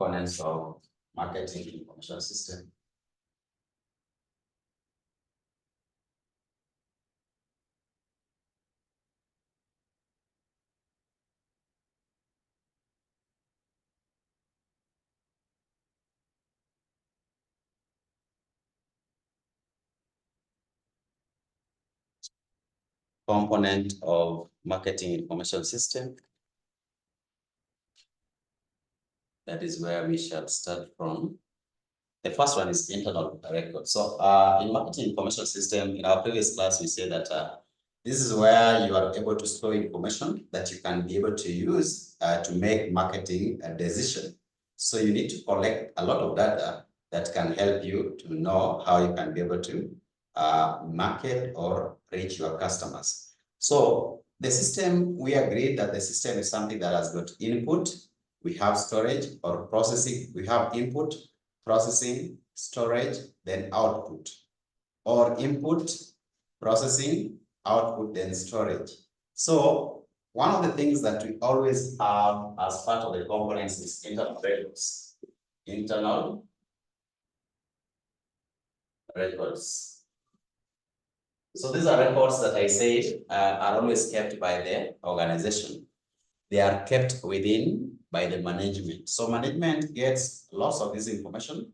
components of marketing information system. Component of marketing information system. That is where we shall start from. The first one is internal record. So in marketing information system, in our previous class, we said that this is where you are able to store information that you can be able to use to make marketing a decision. So you need to collect a lot of data that can help you to know how you can be able to market or reach your customers. So the system, we agreed that the system is something that has got input, we have storage or processing, we have input, processing, storage, then output, or input, processing, output, then storage. So one of the things that we always have as part of the components is internal records. Internal records. So these are records that I said are always kept by the organization. They are kept within by the management. So management gets lots of this information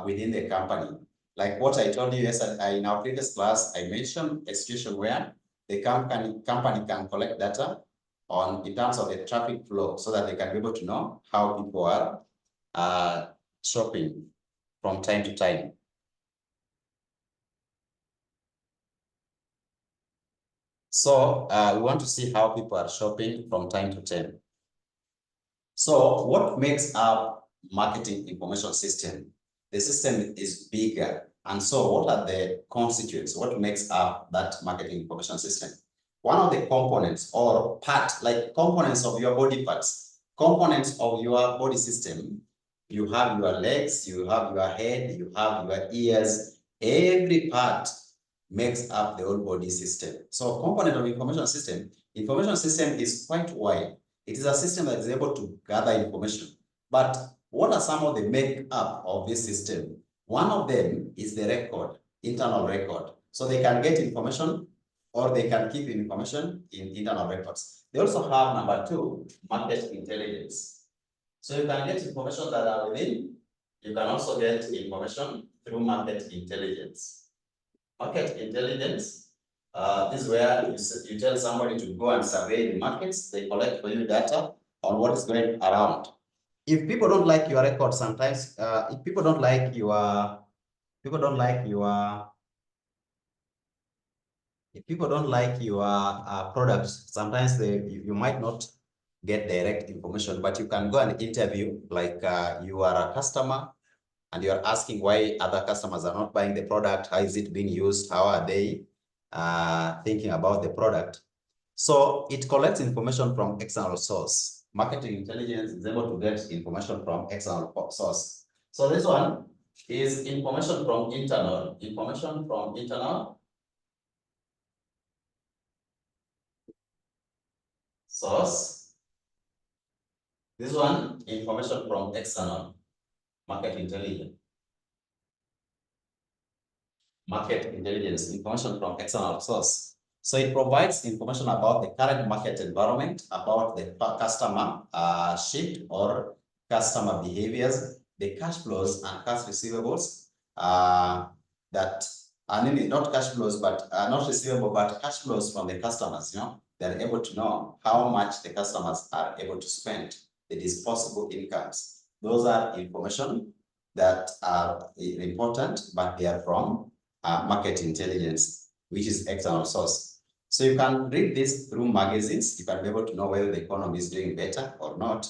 within the company. Like what I told you yesterday in our previous class, I mentioned a situation where the company can collect data on in terms of the traffic flow so that they can be able to know how people are shopping from time to time. So we want to see how people are shopping from time to time. So what makes up marketing information system? The system is bigger. And so what are the constituents? What makes up that marketing information system? One of the components or part, like components of your body parts, components of your body system, you have your legs, you have your head, you have your ears, every part makes up the whole body system. So component of information system is quite wide. It is a system that is able to gather information. But what are some of the makeup of this system? One of them is the record, internal record. So they can get information or they can keep information in internal records. They also have number 2, market intelligence. So you can get information that are within. You can also get information through market intelligence. Market intelligence, this is where you tell somebody to go and survey the markets. They collect for you data on what is going around. If people don't like your record, sometimes if people don't like your products, sometimes you might not get direct information, but you can go and interview, like you are a customer and you are asking why other customers are not buying the product, how is it being used, how are they thinking about the product. So it collects information from external source. Marketing intelligence is able to get information from external source. So this one is information from internal source. This one, information from external, market intelligence. Market intelligence, information from external source. So it provides information about the current market environment, about the customer shift or customer behaviors, the cash flows and cash receivables not cash flows, but not receivable, but cash flows from the customers. They're able to know how much the customers are able to spend, the disposable incomes. Those are information that are important, but they are from market intelligence, which is external source. So you can read this through magazines. You can be able to know whether the economy is doing better or not.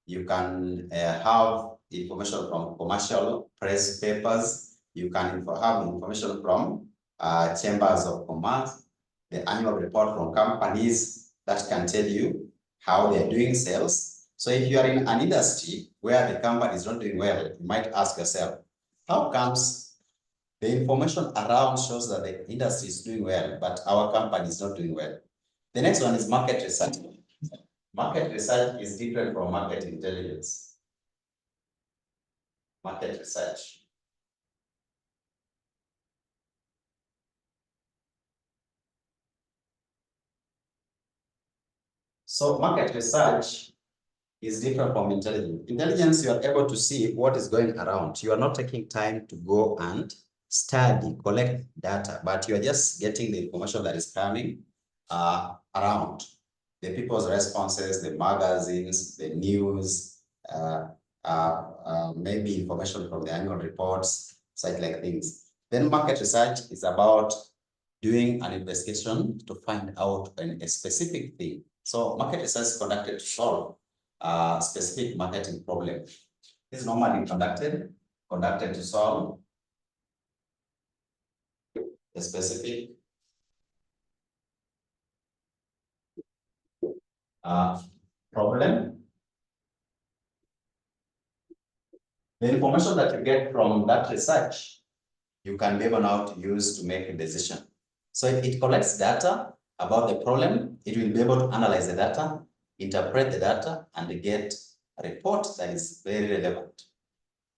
You can have information from commercial press papers. You can have information from chambers of commerce, the annual report from companies that can tell you how they're doing sales. So if you are in an industry where the company is not doing well, you might ask yourself, how comes the information around shows that the industry is doing well, but our company is not doing well? The next one is market research. Market research is different from market intelligence. Market research. So market research is different from intelligence. Intelligence, you are able to see what is going around. You are not taking time to go and study, collect data, but you are just getting the information that is coming around. The people's responses, the magazines, the news, maybe information from the annual reports, such like things. Then market research is about doing an investigation to find out a specific thing. So market research is conducted to solve a specific marketing problem. This is normally conducted to solve a specific problem. The information that you get from that research, you can be able now to use to make a decision. So if it collects data about the problem, it will be able to analyze the data, interpret the data, and get a report that is very relevant.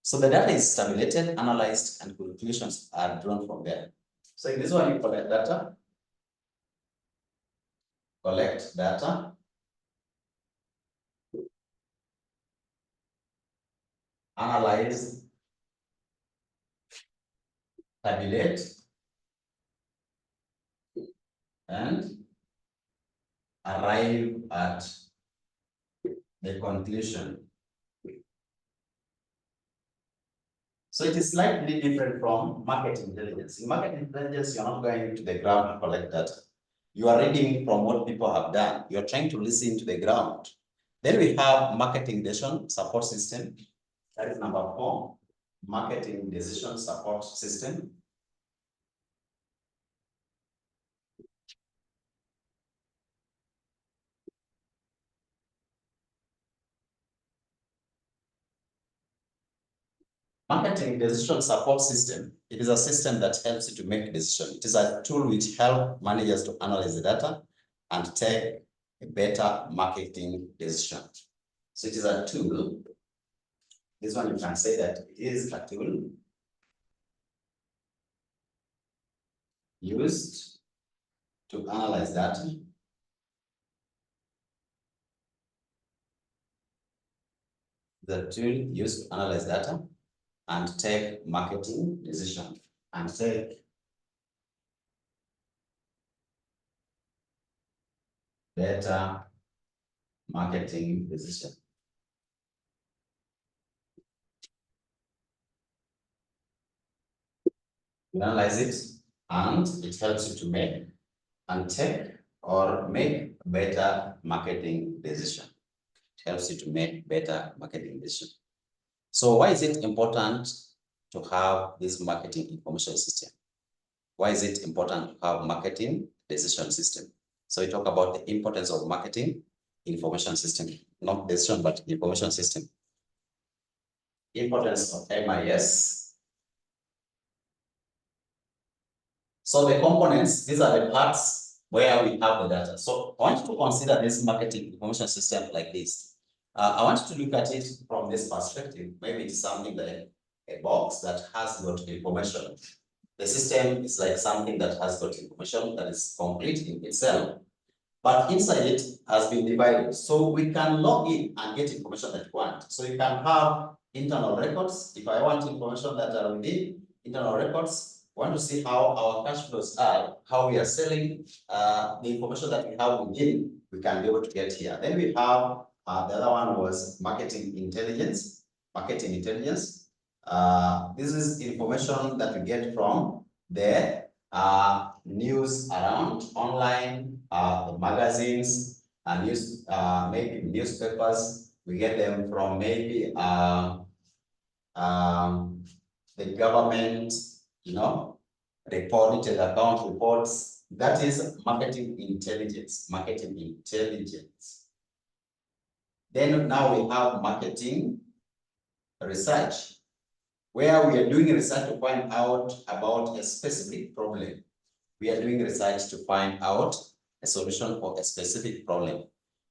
So the data is tabulated, analyzed, and conclusions are drawn from there. So in this one, you collect data, analyze, tabulate, and arrive at the conclusion. So it is slightly different from market intelligence. In market intelligence, you're not going to the ground to collect data. You are reading from what people have done. You're trying to listen to the ground. Then we have marketing decision support system. That is number 4, marketing decision support system. Marketing decision support system, it is a system that helps you to make decisions. It is a tool which helps managers to analyze the data and take a better marketing decision. So it is a tool. This one you can say that it is a tool used to analyze data and take marketing decision and take better marketing decision. You analyze it and it helps you to make and take or make better marketing decision. It helps you to make better marketing decision. So why is it important to have this marketing information system? Why is it important to have marketing decision system? So we talk about the importance of marketing information system, not decision, but information system. Importance of MIS. So the components, these are the parts where we have the data. So I want you to consider this marketing information system like this. I want you to look at it from this perspective. Maybe it's something like a box that has got information. The system is like something that has got information that is complete in itself, but inside it has been divided. So we can log in and get information that you want. So you can have internal records. If I want information that are within internal records, I want to see how our cash flows are, how we are selling, the information that we have within, we can be able to get here. Then we have, the other one was marketing intelligence. This is information that we get from the news around online, the magazines, news, maybe newspapers. We get them from maybe the government, reported account reports. That is marketing intelligence. Then now we have marketing research, where we are doing research to find out about a specific problem. We are doing research to find out a solution for a specific problem.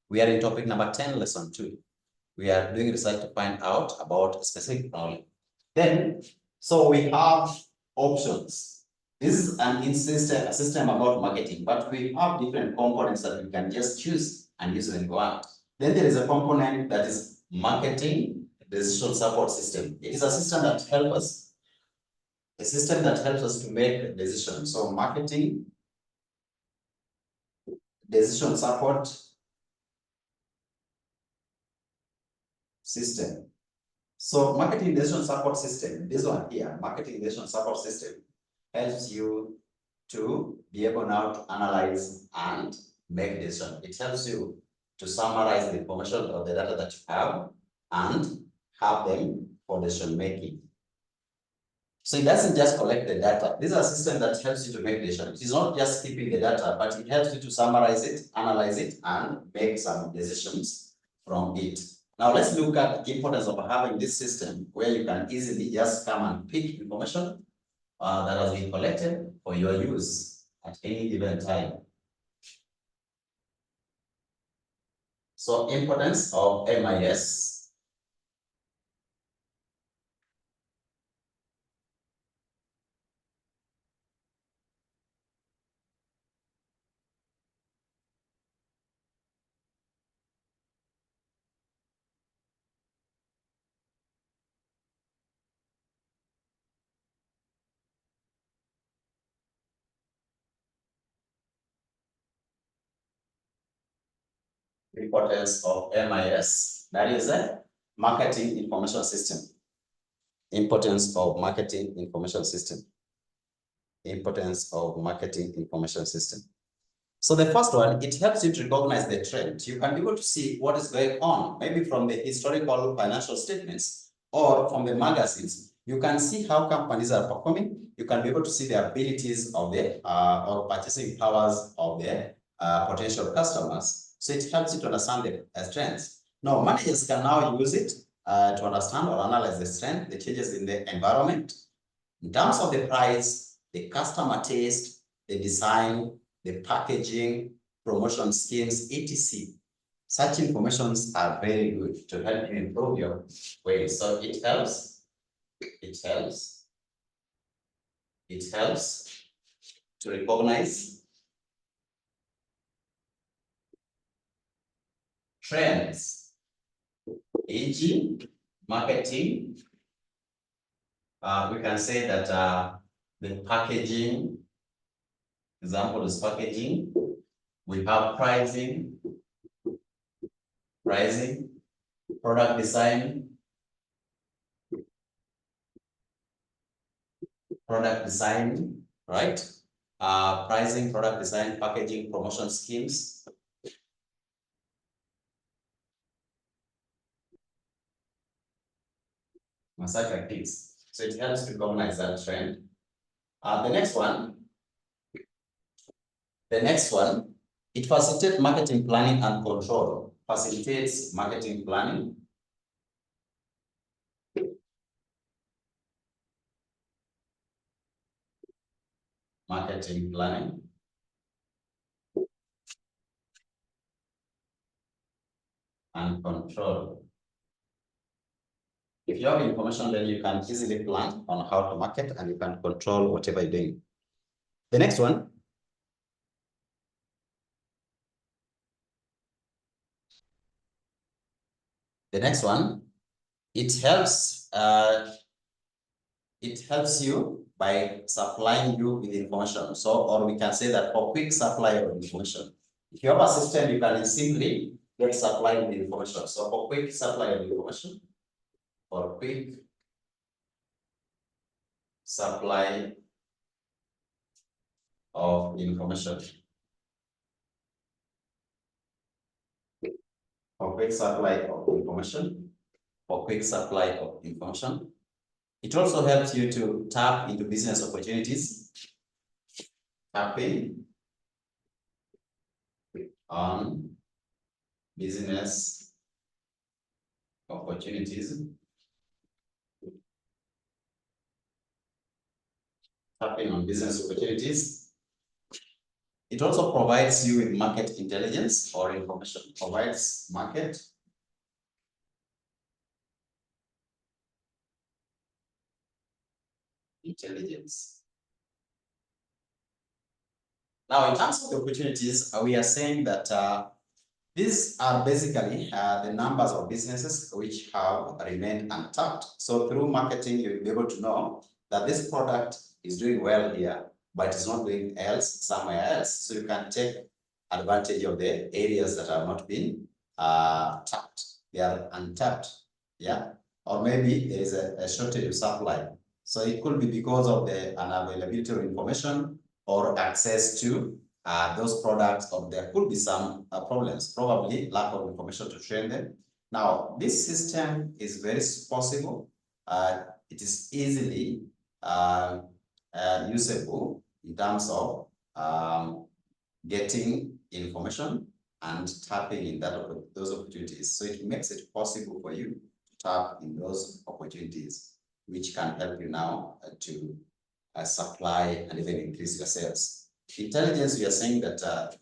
We are in topic number 10, lesson 2. We are doing research to find out about a specific problem. Then, so we have options. This is a system about marketing, but we have different components that we can just choose and use when we want. Then there is a component that is marketing decision support system. It is a system that helps us to make decisions. So marketing decision support system. So marketing decision support system, this one here, marketing decision support system, helps you to be able now to analyze and make decisions. It helps you to summarize the information of the data that you have and have them for decision making. So it doesn't just collect the data. This is a system that helps you to make decisions. It is not just keeping the data, but it helps you to summarize it, analyze it, and make some decisions from it. Now let's look at the importance of having this system where you can easily just come and pick information that has been collected for your use at any given time. So importance of MIS. Importance of MIS, that is a marketing information system. Importance of marketing information system. Importance of marketing information system. So the first one, it helps you to recognize the trend. You can be able to see what is going on, maybe from the historical financial statements or from the magazines. You can see how companies are performing. You can be able to see the abilities of the or purchasing powers of their potential customers. So it helps you to understand the trends. Now, managers can now use it to understand or analyze the trend, the changes in the environment, in terms of the price, the customer taste, the design, the packaging, promotion schemes, etc. Such informations are very good to help you improve your ways. So it helps to recognize trends, e.g. marketing. We can say that the packaging, example is packaging. We have pricing, product design, right? Pricing, product design, packaging, promotion schemes. And such like this. So it helps to recognize that trend. The next one, it facilitates marketing planning and control. Facilitates marketing planning. Marketing planning. And control. If you have information, then you can easily plan on how to market and you can control whatever you're doing. The next one. It helps you by supplying you with information. So, or we can say that for quick supply of information. If you have a system, you can simply get supply with information. So for quick supply of information, for quick supply of information. For quick supply of information. For quick supply of information. It also helps you to tap into business opportunities. Tapping on business opportunities. Tapping on business opportunities. It also provides you with market intelligence or information. Provides market intelligence. Now, in terms of the opportunities, we are saying that these are basically the numbers of businesses which have remained untapped. So through marketing, you'll be able to know that this product is doing well here, but it's not doing else somewhere else. So you can take advantage of the areas that have not been tapped. They are untapped, yeah? Or maybe there is a shortage of supply. So it could be because of the unavailability of information or access to those products, or there could be some problems, probably lack of information to train them. Now, this system is very possible. It is easily usable in terms of getting information and tapping in those opportunities. So it makes it possible for you to tap in those opportunities, which can help you now to supply and even increase your sales. Intelligence, we are saying that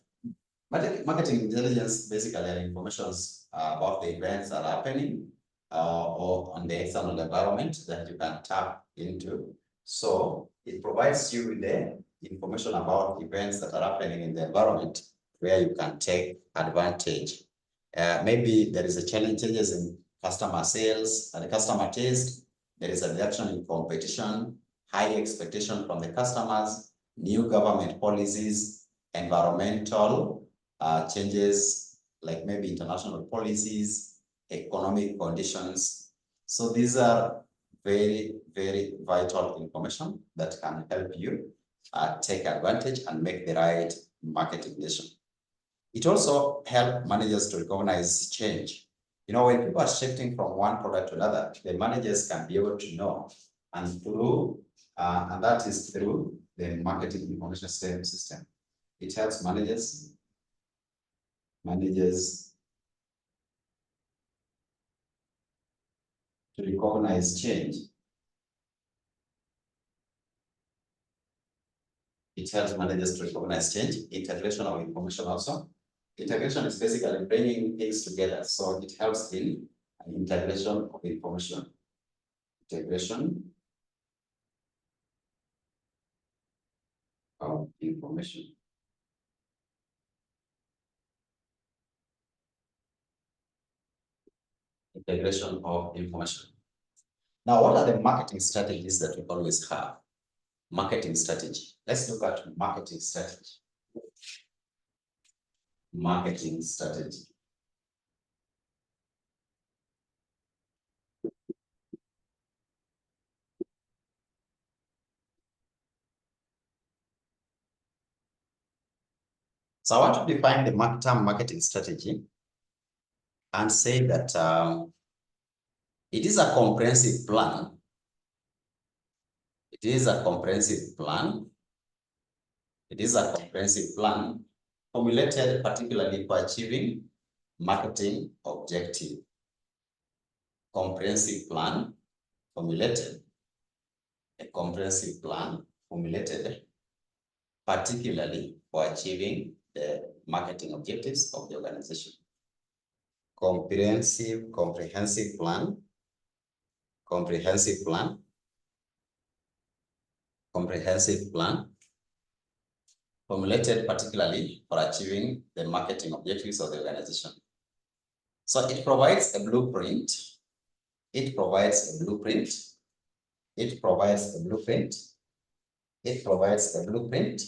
marketing intelligence basically are informations about the events that are happening or on the external environment that you can tap into. So it provides you with the information about events that are happening in the environment where you can take advantage. Maybe there is a changes in customer sales and the customer taste. There is a reduction in competition, high expectation from the customers, new government policies, environmental changes, like maybe international policies, economic conditions. So these are very, very vital information that can help you take advantage and make the right marketing decision. It also helps managers to recognize change. You know, when people are shifting from one product to another, the managers can be able to know, and through and that is through the marketing information system. It helps managers to recognize change. It helps managers to recognize change. Integration of information also. Integration is basically bringing things together. So it helps in an integration of information. Integration of information. Integration of information. Now, what are the marketing strategies that we always have? Marketing strategy. Let's look at marketing strategy. Marketing strategy. So I want to define the term marketing strategy and say that it is a comprehensive plan. It is a comprehensive plan. It is a comprehensive plan formulated particularly for achieving marketing objective. Comprehensive plan formulated. A comprehensive plan formulated particularly for achieving the marketing objectives of the organization. Comprehensive plan formulated particularly for achieving the marketing objectives of the organization. So it provides a blueprint. It provides a blueprint. It provides a blueprint. It provides a blueprint.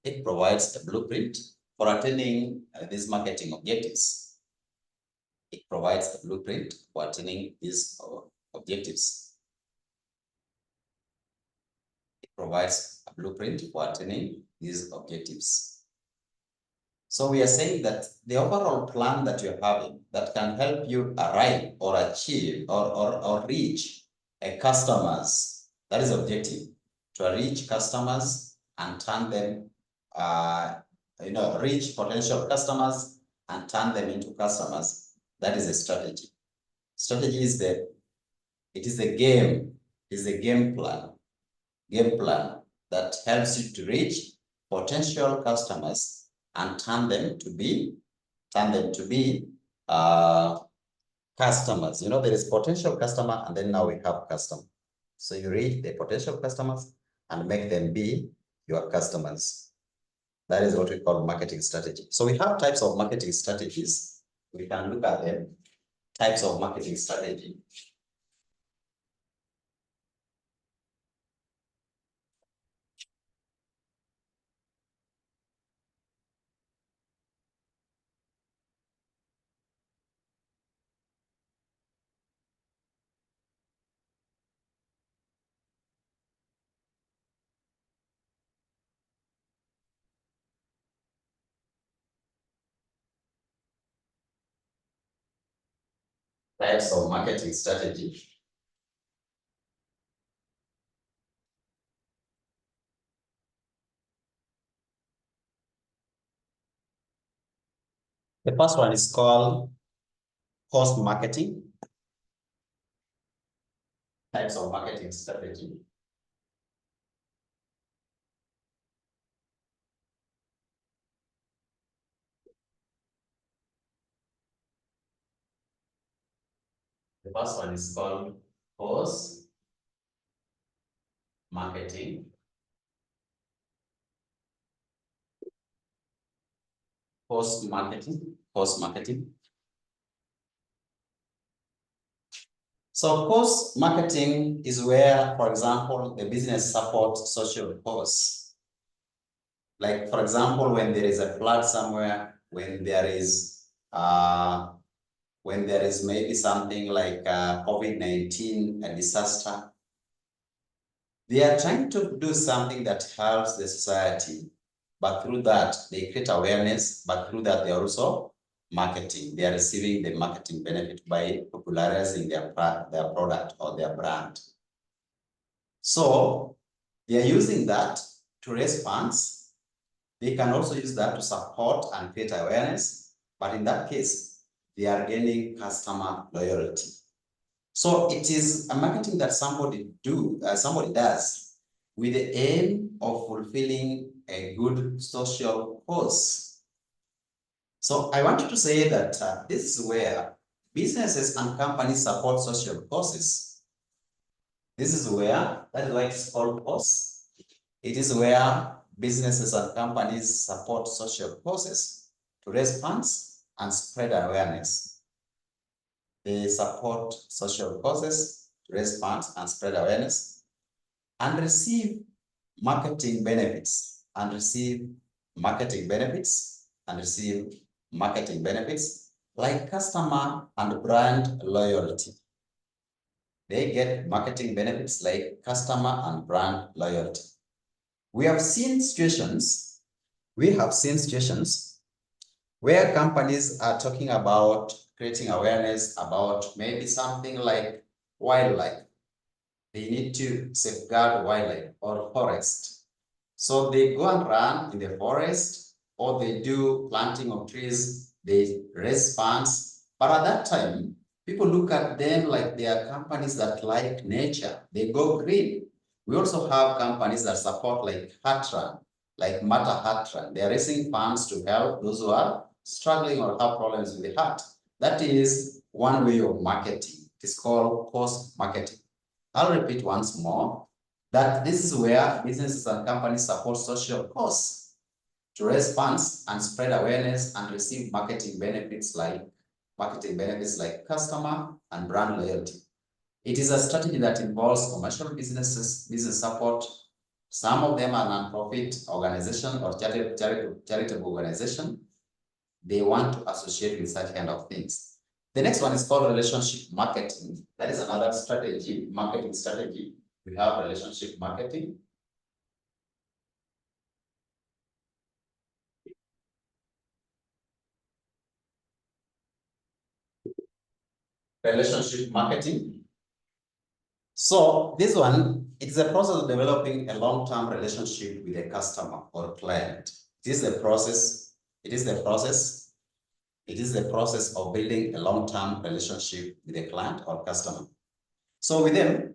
It provides a blueprint for attaining these marketing objectives. It provides a blueprint for attaining these objectives. It provides a blueprint for attaining these objectives. So we are saying that the overall plan that you're having that can help you arrive or achieve or reach a customers, that is objective, to reach customers and turn them, reach potential customers and turn them into customers. That is a strategy. Strategy is it is a game, game plan that helps you to reach potential customers and turn them to be customers. You know, there is potential customer and then now we have customer. So you reach the potential customers and make them be your customers. That is what we call marketing strategy. So we have types of marketing strategies. We can look at them. Types of marketing strategy. Types of marketing strategy. The first one is called cost marketing. Types of marketing strategy. The first one is called cost marketing. Cost marketing. Cost marketing. So cost marketing is where, for example, the business supports social costs. Like, for example, when there is a flood somewhere, when there is maybe something like COVID-19, a disaster, they are trying to do something that helps the society, but through that, they create awareness, but through that, they are also marketing. They are receiving the marketing benefit by popularizing their product or their brand. So they are using that to raise funds. They can also use that to support and create awareness, but in that case, they are gaining customer loyalty. So it is a marketing that somebody does with the aim of fulfilling a good social cause. So I want you to say that this is where businesses and companies support social causes. This is where, that is why it's called cause. It is where businesses and companies support social causes to raise funds and spread awareness. They support social causes to raise funds and spread awareness and receive marketing benefits and receive marketing benefits and receive marketing benefits like customer and brand loyalty. They get marketing benefits like customer and brand loyalty. We have seen situations where companies are talking about creating awareness about maybe something like wildlife. They need to safeguard wildlife or forest. So they go and run in the forest, or they do planting of trees, they raise funds. But at that time, people look at them like they are companies that like nature. They go green. We also have companies that support like Heartrun, like Mata Heartrun. They are raising funds to help those who are struggling or have problems with the heart. That is one way of marketing. It is called cost marketing. I'll repeat once more that this is where businesses and companies support social cause to raise funds and spread awareness and receive marketing benefits like customer and brand loyalty. It is a strategy that involves commercial business support. Some of them are non-profit organization or charitable organization. They want to associate with such kind of things. The next one is called relationship marketing. That is another strategy, marketing strategy. We have relationship marketing. Relationship marketing. So this one, it is a process of developing a long-term relationship with a customer or client. It is the process of building a long-term relationship with a client or customer. So with them,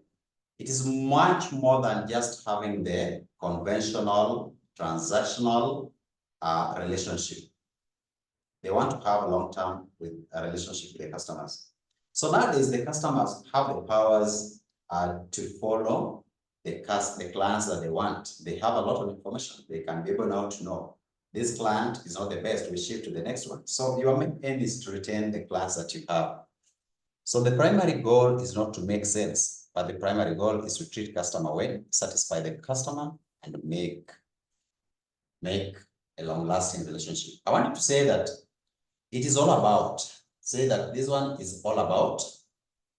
it is much more than just having the conventional transactional relationship. They want to have a long-term relationship with the customers. So nowadays, the customers have the powers to follow the clients that they want. They have a lot of information. They can be able now to know this client is not the best, we shift to the next one. So your main aim is to retain the clients that you have. So the primary goal is not to make sales, but the primary goal is to treat customer well, satisfy the customer, and make a long-lasting relationship. I want you to say that it is all about, say that this one is all about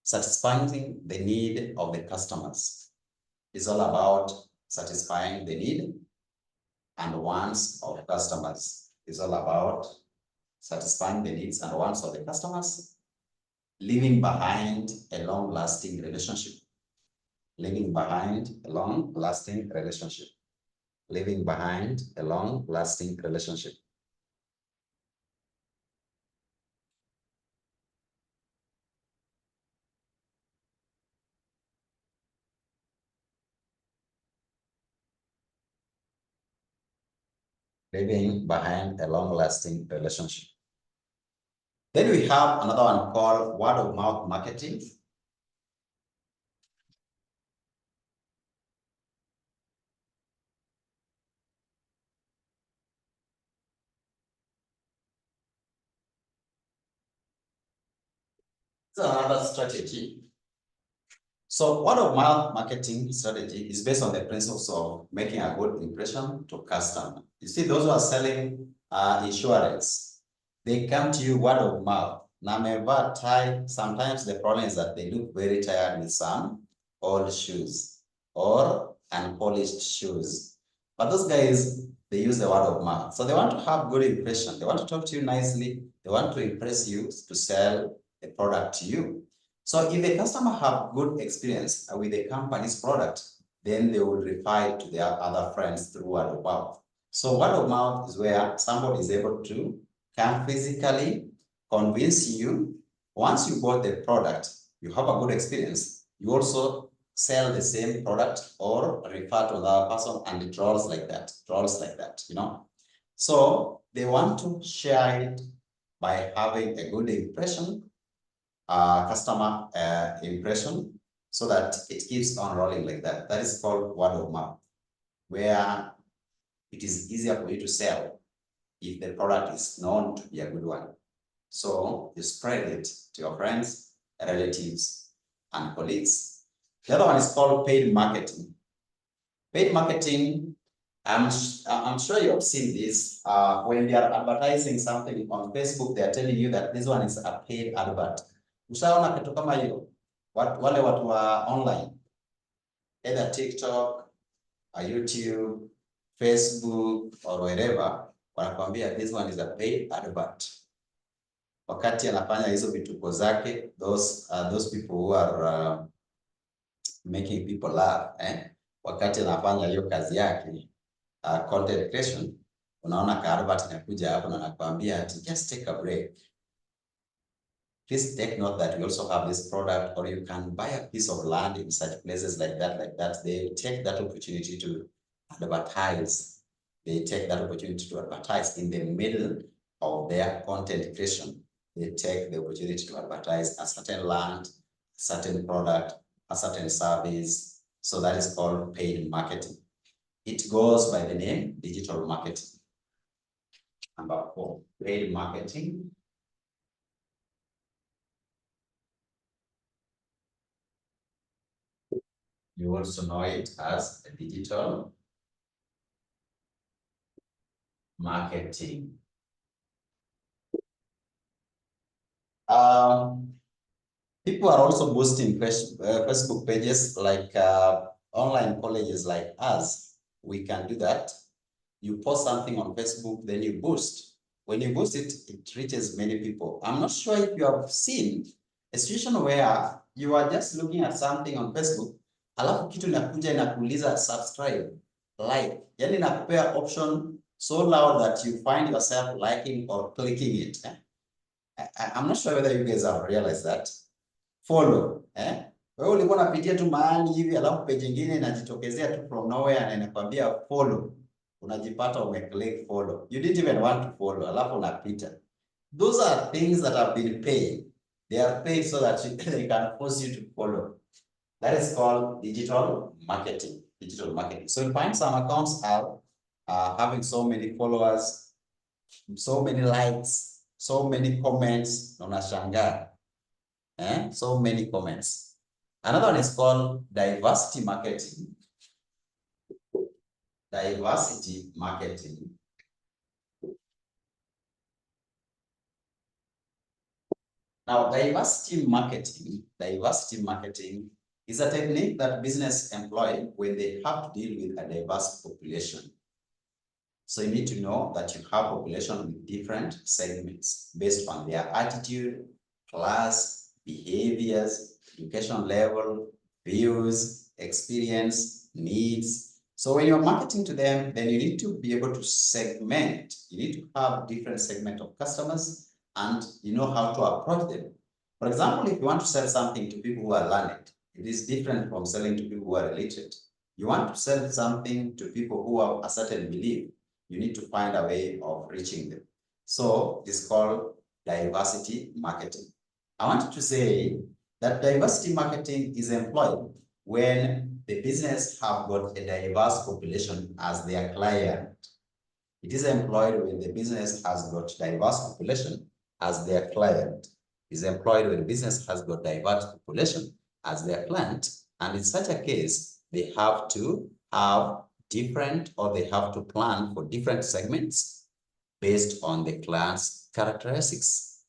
satisfying the need of the customers. It's all about satisfying the need and wants of customers. It's all about satisfying the needs and wants of the customers, leaving behind a long-lasting relationship. Leaving behind a long-lasting relationship. Leaving behind a long-lasting relationship. Leaving behind a long-lasting relationship. Then we have another one called word-of-mouth marketing. It's another strategy. So word-of-mouth marketing strategy is based on the principles of making a good impression to customer. You see, those who are selling insurance, they come to you word of mouth. Now, sometimes the problem is that they look very tired with some old shoes or unpolished shoes. But those guys, they use the word of mouth. So they want to have good impression. They want to talk to you nicely. They want to impress you to sell a product to you. So if a customer have good experience with the company's product, then they will refer it to their other friends through word of mouth. So word of mouth is where somebody is able to come physically, convince you. Once you bought the product, you have a good experience. You also sell the same product or refer to another person, and it rolls like that, you know. So they want to share it by having a good impression, customer impression, so that it keeps on rolling like that. That is called word of mouth, where it is easier for you to sell if the product is known to be a good one. So you spread it to your friends, relatives, and colleagues. The other one is called paid marketing. Paid marketing, I'm sure you have seen this. When they are advertising something on Facebook, they are telling you that this one is a paid advert. Ushaona kitu kama hiyo? Wale watu wa online, either TikTok, YouTube, Facebook, or wherever, wanakuambia this one is a paid advert. Wakati anafanya hizo vituko zake, those people who are making people laugh, wakati anafanya hiyo kazi yake, content creation, unaona ka advert inakuja hapo na nakwambia just take a break. Please take note that we also have this product, or you can buy a piece of land in such places like that. They take that opportunity to advertise. They take that opportunity to advertise in the middle of their content creation. They take the opportunity to advertise a certain land, a certain product, a certain service. So that is called paid marketing. It goes by the name digital marketing. Number 4, paid marketing. You also know it as digital marketing. People are also boosting Facebook pages, like online colleges like us. We can do that. You post something on Facebook, then you boost. When you boost it, it reaches many people. I'm not sure if you have seen a situation where you are just looking at something on Facebook, alafu kitu inakuja inakuuliza subscribe, like, yani inakupea option so loud that you find yourself liking or clicking it. I'm not sure whether you guys have realized that. Follow. Wewe ulikuwa unapitia tu mahali hivi, alafu page nyingine inajitokezea tu from nowhere na inakwambia follow. Unajipata umeclick follow. You didn't even want to follow, alafu unapita. Those are things that have been paid. They are paid so that they can force you to follow. That is called digital marketing. Digital marketing. So you find some accounts are having so many followers, so many likes, so many comments, unashangaa. So many comments. Another one is called diversity marketing. Diversity marketing. Now, diversity marketing is a technique that business employ when they have to deal with a diverse population. So you need to know that you have population with different segments based on their attitude, class, behaviors, education level, views, experience, needs. So when you're marketing to them, then you need to be able to segment. You need to have different segment of customers and you know how to approach them. For example, if you want to sell something to people who are learned, it is different from selling to people who are illiterate. You want to sell something to people who have a certain belief, you need to find a way of reaching them. So it's called diversity marketing. I want to say that diversity marketing is employed when the business have got a diverse population as their client. It is employed when the business has got diverse population as their client. It is employed when the business has got diverse population as their client. And in such a case, they have to have different, or they have to plan for different segments based on the client's characteristics.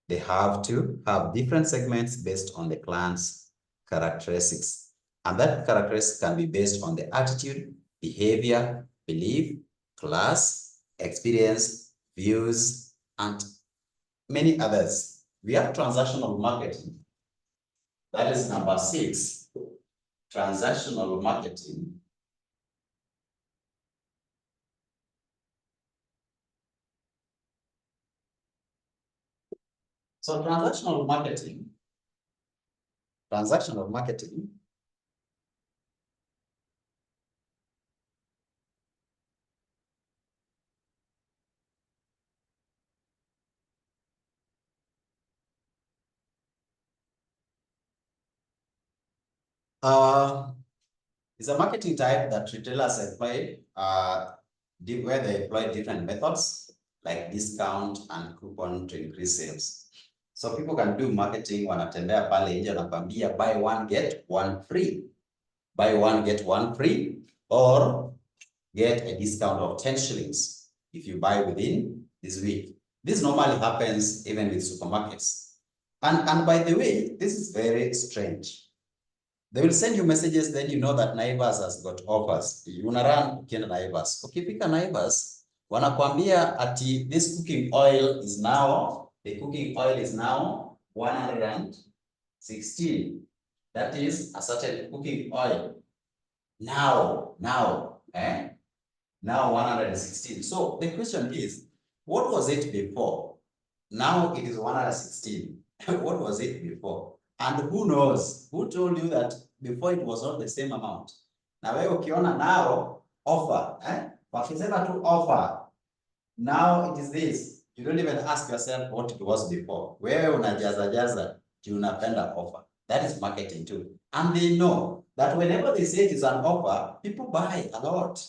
They have to have different segments based on the client's characteristics. And that characteristic can be based on the attitude, behavior, belief, class, experience, views, and many others. We have transactional marketing. That is number 6, transactional marketing. So transactional marketing is a marketing type that retailers employ, where they employ different methods like discount and coupon to increase sales. So people can do marketing, wanatembea pale nje wanakwambia buy one get one free. Buy one get one free, or get a discount of 10 shillings if you buy within this week. This normally happens even with supermarkets. And by the way, this is very strange. They will send you messages, then you know that Naivas has got offers. You wanna run ukienda Naivas. Ukifika Naivas, wanakwambia ati this cooking oil is now, the cooking oil is now 116. That is a certain cooking oil. Now, now 116. So the question is, what was it before? Now it is 116. What was it before? And who knows? Who told you that before it was not the same amount? Na wewe ukiona now offer, wakisema tu offer, now it is this. You don't even ask yourself what it was before. Wewe unajaza you unapenda offer. That is marketing too. And they know that whenever they say it is an offer, people buy a lot.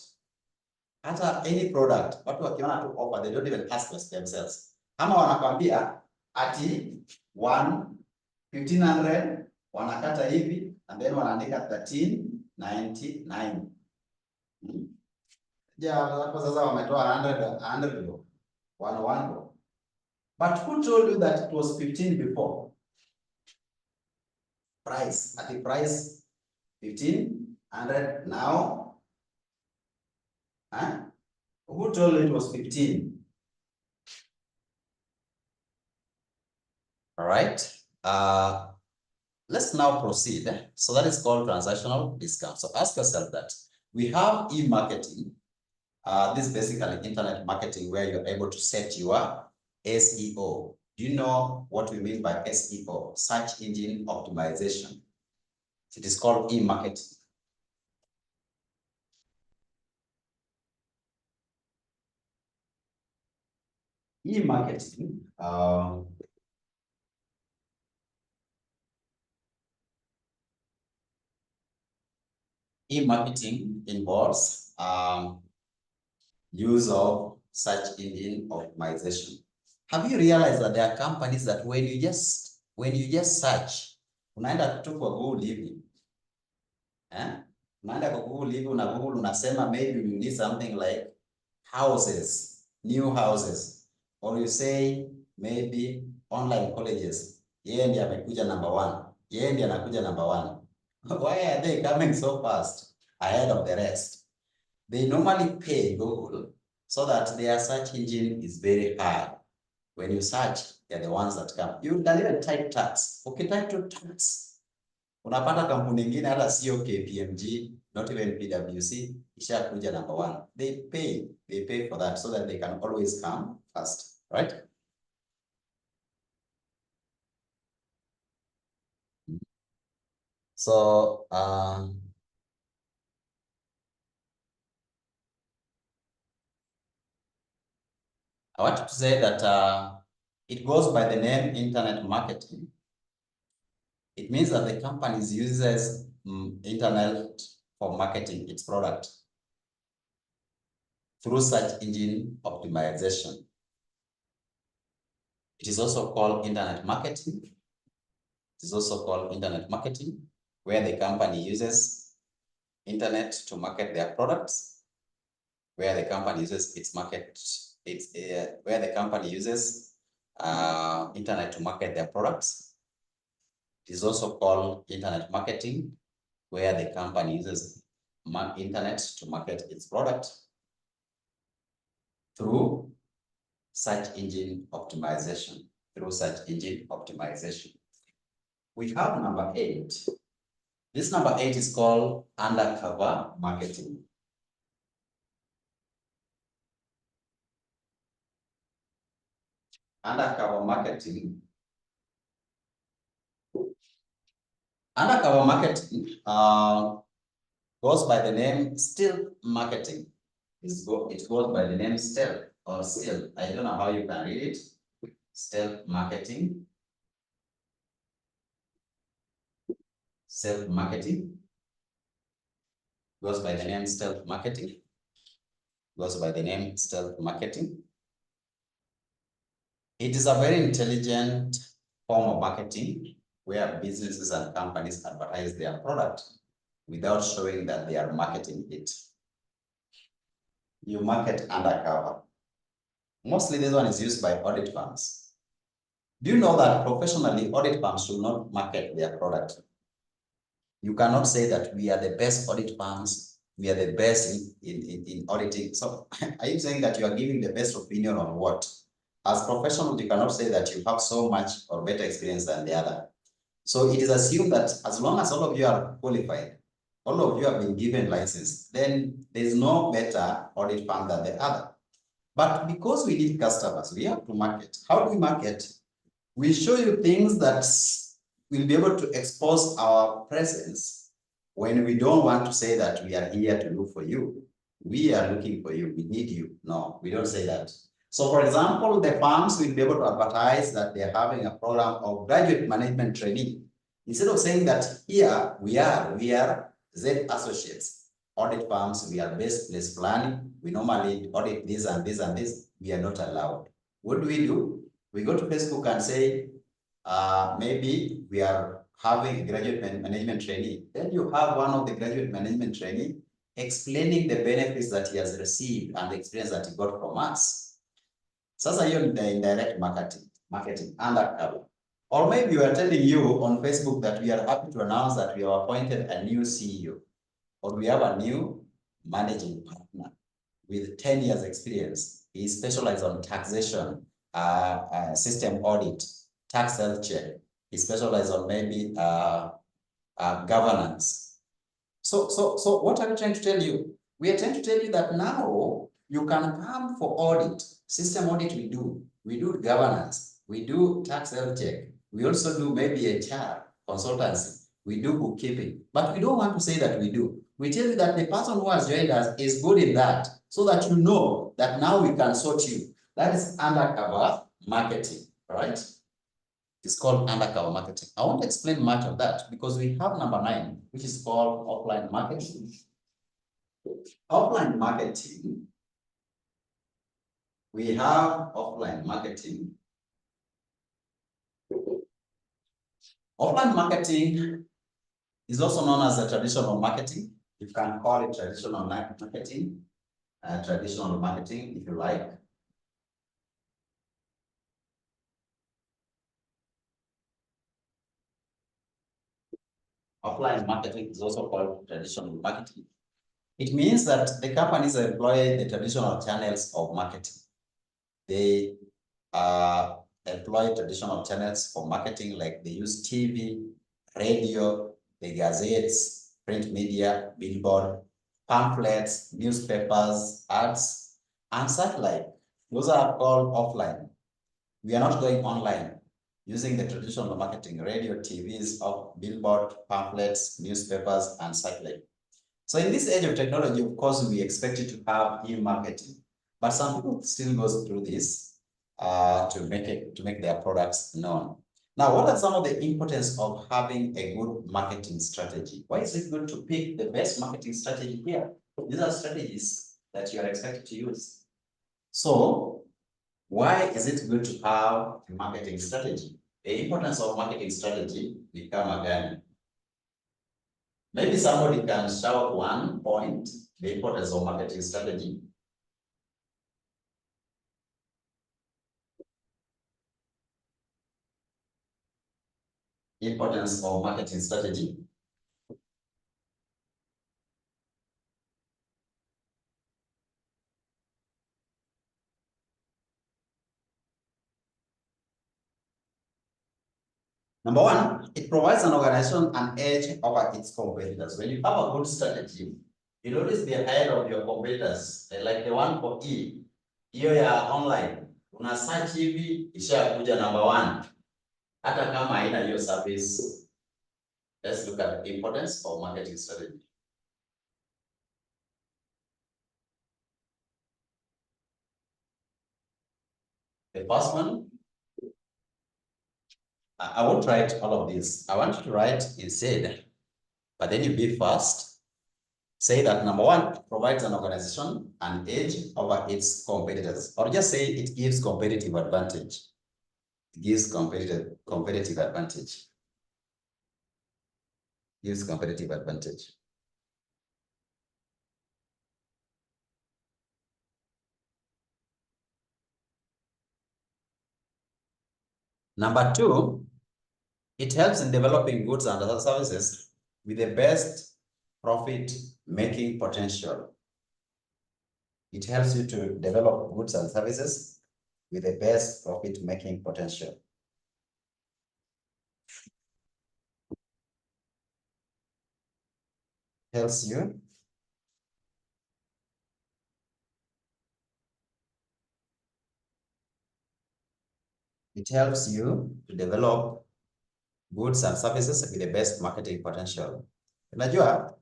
Hata any product, watu wakiona tu offer, they don't even ask themselves. Ama wanakwambia ati 1500 wanakata hivi and then wanaandika 1399. Hapo sasa wametoa 100 101. But who told you that it was 15 before? Price, at the price 1500 now. Who told you it was 15? All right. Let's now proceed. So that is called transactional discount. So ask yourself that. We have e-marketing. This is basically internet marketing where you're able to set your SEO. Do you know what we mean by SEO? Search engine optimization. It is called e-marketing. E-marketing, e-marketing involves use of search engine optimization. Have you realized that there are companies that when you just search, unaenda tu kwa Google hivi, unaenda kwa Google hivi, una Google unasema maybe you need something like houses, new houses, or you say maybe online colleges. Yeye ndiye amekuja number 1. Yeye ndiye anakuja number 1. Why are they coming so fast ahead of the rest? They normally pay Google so that their search engine is very high. When you search, they're the ones that come. You can even type tax. Ukitype to tax, unapata kampuni nyingine hata sio KPMG, not even PwC, ishakuja number 1. They pay for that so that they can always come first, right? So, I want to say that it goes by the name internet marketing. It means that the company uses internet for marketing its product through search engine optimization. It is also called internet marketing. It is also called internet marketing, where the company uses internet to market their products, where the company uses internet to market their products. It is also called internet marketing, where the company uses internet to market its product through search engine optimization. We have number 8. This number 8 is called undercover marketing. Undercover marketing goes by the name stealth marketing. It goes by the name stealth or stealth. I don't know how you can read it. Stealth marketing. Self-marketing goes by the name stealth marketing. It is a very intelligent form of marketing where businesses and companies advertise their product without showing that they are marketing it. You market undercover. Mostly this one is used by audit firms. Do you know that professionally audit firms should not market their product? You cannot say that we are the best audit firms, we are the best in auditing. So are you saying that you are giving the best opinion on what? As professionals, you cannot say that you have so much or better experience than the other. So it is assumed that as long as all of you are qualified, all of you have been given license, then there is no better audit firm than the other. But because we need customers, we have to market. How do we market? We show you things that will be able to expose our presence when we don't want to say that we are here to look for you. We are looking for you. We need you. No, we don't say that. So for example, the firms will be able to advertise that they're having a program of graduate management training. Instead of saying that here we are Z Associates, audit firms, we are best place planning. We normally audit this and this and this. We are not allowed. What do? We go to Facebook and say, maybe we are having a graduate management trainee. Then you have one of the graduate management trainee explaining the benefits that he has received and the experience that he got from us. Sasa hiyo ni the indirect marketing undercover. Or maybe we are telling you on Facebook that we are happy to announce that we have appointed a new CEO, or we have a new managing partner with 10 years experience. He is specialized on taxation, system audit, tax health check. He specializes on maybe governance. So what are we trying to tell you? We are trying to tell you that now you can come for audit. System audit we do governance, we do tax health check. We also do maybe HR, consultancy. We do bookkeeping, but we don't want to say that we do. We tell you that the person who has joined us is good in that, so that you know that now we can sort you. That is undercover marketing, right? It's called undercover marketing. I won't explain much of that because we have number 9, which is called offline marketing. Offline marketing, we have offline marketing. Offline marketing is also known as the traditional marketing. You can call it traditional marketing, traditional marketing if you like. Offline marketing is also called traditional marketing. It means that the companies employ the traditional channels of marketing. They employ traditional channels for marketing, like they use TV, radio, the gazettes, print media, billboard, pamphlets, newspapers, ads, and such like. Those are called offline. We are not going online using the traditional marketing, radio, TVs, billboard, pamphlets, newspapers, and such like. So in this age of technology, of course, we expect you to have e-marketing, but some people still go through this to make their products known. Now, what are some of the importance of having a good marketing strategy? Why is it good to pick the best marketing strategy here? These are strategies that you are expected to use. So, why is it good to have a marketing strategy? The importance of marketing strategy become again. Maybe somebody can shout one point, the importance of marketing strategy. Importance of marketing strategy. Number one, it provides an organization an edge over its competitors. When you have a good strategy, you'll always be ahead of your competitors. Like the one for E, hiyo ya online. Una search hivi, ishakuja number 1. Hata kama haina hiyo service. Let's look at the importance of marketing strategy. The first one, I won't write all of this. I want you to write instead, but then you be fast. Say that number 1, it provides an organization an edge over its competitors, or just say it gives competitive advantage. It gives competitive advantage. Gives competitive advantage. Number 2, it helps in developing goods and other services with the best profit-making potential. It helps you to develop goods and services with the best profit-making potential. Helps you to develop goods and services with the best marketing potential. Unajua,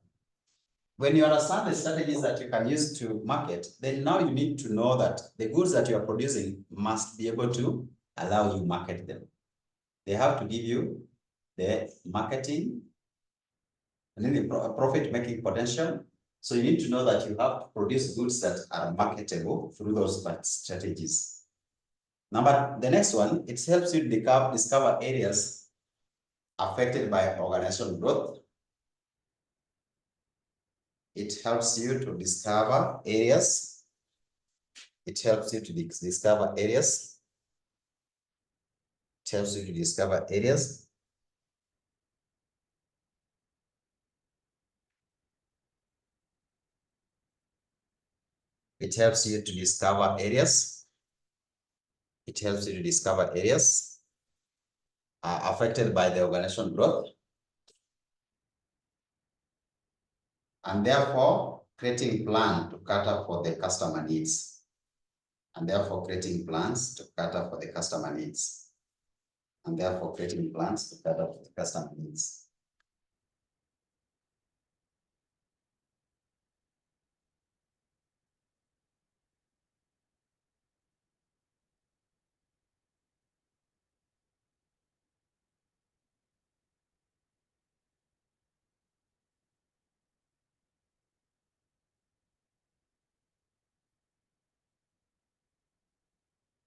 when you understand the strategies that you can use to market, then now you need to know that the goods that you are producing must be able to allow you market them. They have to give you the marketing and then the profit-making potential. So you need to know that you have to produce goods that are marketable through those strategies. The next one, it helps you discover areas affected by organizational growth. It helps you to discover areas. It helps you to discover areas. It helps you to discover areas. It helps you to discover areas. It helps you to discover areas affected by the organizational growth. And therefore, creating plan to cater for the customer needs. And therefore, creating plans to cater for the customer needs. And therefore, creating plans to cater for the customer needs.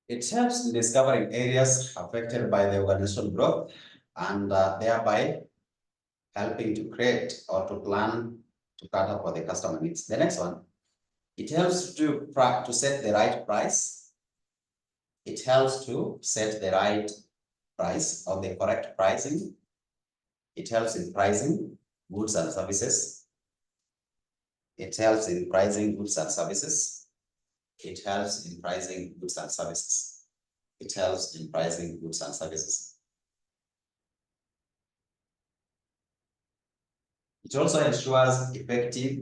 It helps in discovering areas affected by the organizational growth and thereby helping to create or to plan to cater for the customer needs. The next one, it helps to set the right price. It helps to set the right price or the correct pricing. It helps in pricing goods and services. It helps in pricing goods and services. It helps in pricing goods and services. It helps in pricing goods and services. It also ensures effective